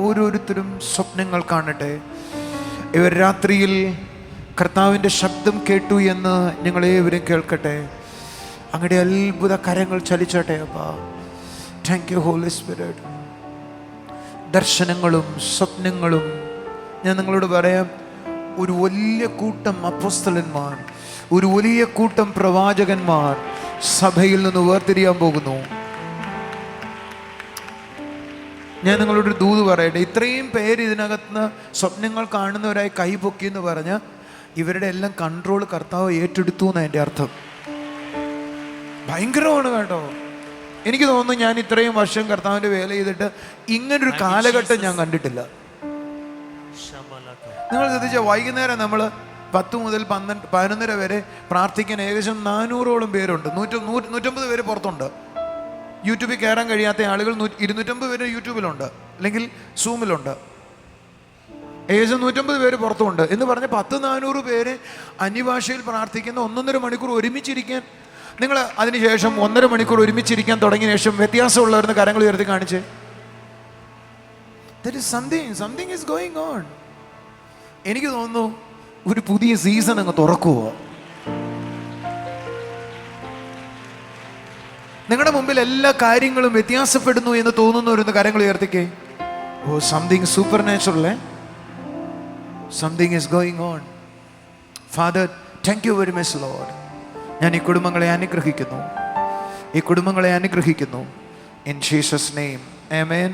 ഓരോരുത്തരും സ്വപ്നങ്ങൾ കാണട്ടെ. ഇവർ രാത്രിയിൽ കർത്താവിൻ്റെ ശബ്ദം കേട്ടു എന്ന് ഞങ്ങളേവരും കേൾക്കട്ടെ. അങ്ങയുടെ അത്ഭുത കരങ്ങൾ ചലിച്ചട്ടെ. അപ്പാ, താങ്ക് യു ഹോളി സ്പിരിറ്റ്. ദർശനങ്ങളും സ്വപ്നങ്ങളും ഞാൻ നിങ്ങളോട് പറയാം, ഒരു വലിയ കൂട്ടം അപ്പോസ്തലന്മാർ, ഒരു വലിയ കൂട്ടം പ്രവാചകന്മാർ സഭയിൽ നിന്ന് വേർതിരിയാൻ പോകുന്നു. ഞാൻ നിങ്ങളോടൊരു ദൂത് പറയട്ടെ. ഇത്രയും പേര് ഇതിനകത്ത് സ്വപ്നങ്ങൾ കാണുന്നവരായി കൈപൊക്കി എന്ന് പറഞ്ഞ് ഇവരുടെ എല്ലാം കൺട്രോൾ കർത്താവ് ഏറ്റെടുത്തു എന്നാണ് എൻ്റെ അർത്ഥം. ഭയങ്കരമാണ് കേട്ടോ. എനിക്ക് തോന്നുന്നു ഞാൻ ഇത്രയും വർഷം കർത്താവിൻ്റെ വേല ചെയ്തിട്ട് ഇങ്ങനൊരു കാലഘട്ടം ഞാൻ കണ്ടിട്ടില്ല. നിങ്ങൾ ശ്രദ്ധിച്ച വൈകുന്നേരം നമ്മൾ 10 മുതൽ 11 വരെ പ്രാർത്ഥിക്കാൻ ഏകദേശം 400ഓളം പേരുണ്ട്. 150 പേര് പുറത്തുണ്ട്. യൂട്യൂബിൽ കയറാൻ കഴിയാത്ത ആളുകൾ 250 പേര് യൂട്യൂബിലുണ്ട്, അല്ലെങ്കിൽ സൂമിലുണ്ട്. ഏകദേശം 150 പേര് പുറത്തുണ്ട് എന്ന് പറഞ്ഞ് 100-400 പേര് അന്യഭാഷയിൽ പ്രാർത്ഥിക്കുന്ന 1.5 മണിക്കൂർ ഒരുമിച്ചിരിക്കാൻ. നിങ്ങൾ അതിനുശേഷം 1.5 മണിക്കൂർ ഒരുമിച്ചിരിക്കാൻ തുടങ്ങിയ ശേഷം വ്യത്യാസമുള്ളവരുന്ന കരങ്ങൾ ഉയർത്തി കാണിച്ച്. That is something is going on. എനിക്ക് തോന്നുന്നു ഒരു പുതിയ സീസൺ അങ്ങ് തുറക്കുവോ. നിങ്ങളുടെ മുമ്പിൽ എല്ലാ കാര്യങ്ങളും വ്യത്യാസപ്പെടുന്നു എന്ന് തോന്നുന്നവരുന്ന കരങ്ങൾ ഉയർത്തിക്കേ. Oh, something supernatural. Something is going on. Father, thank you very much lord. ഞാൻ ഈ കുടുംബങ്ങളെ അനുഗ്രഹിക്കുന്നു. In Jesus name, amen.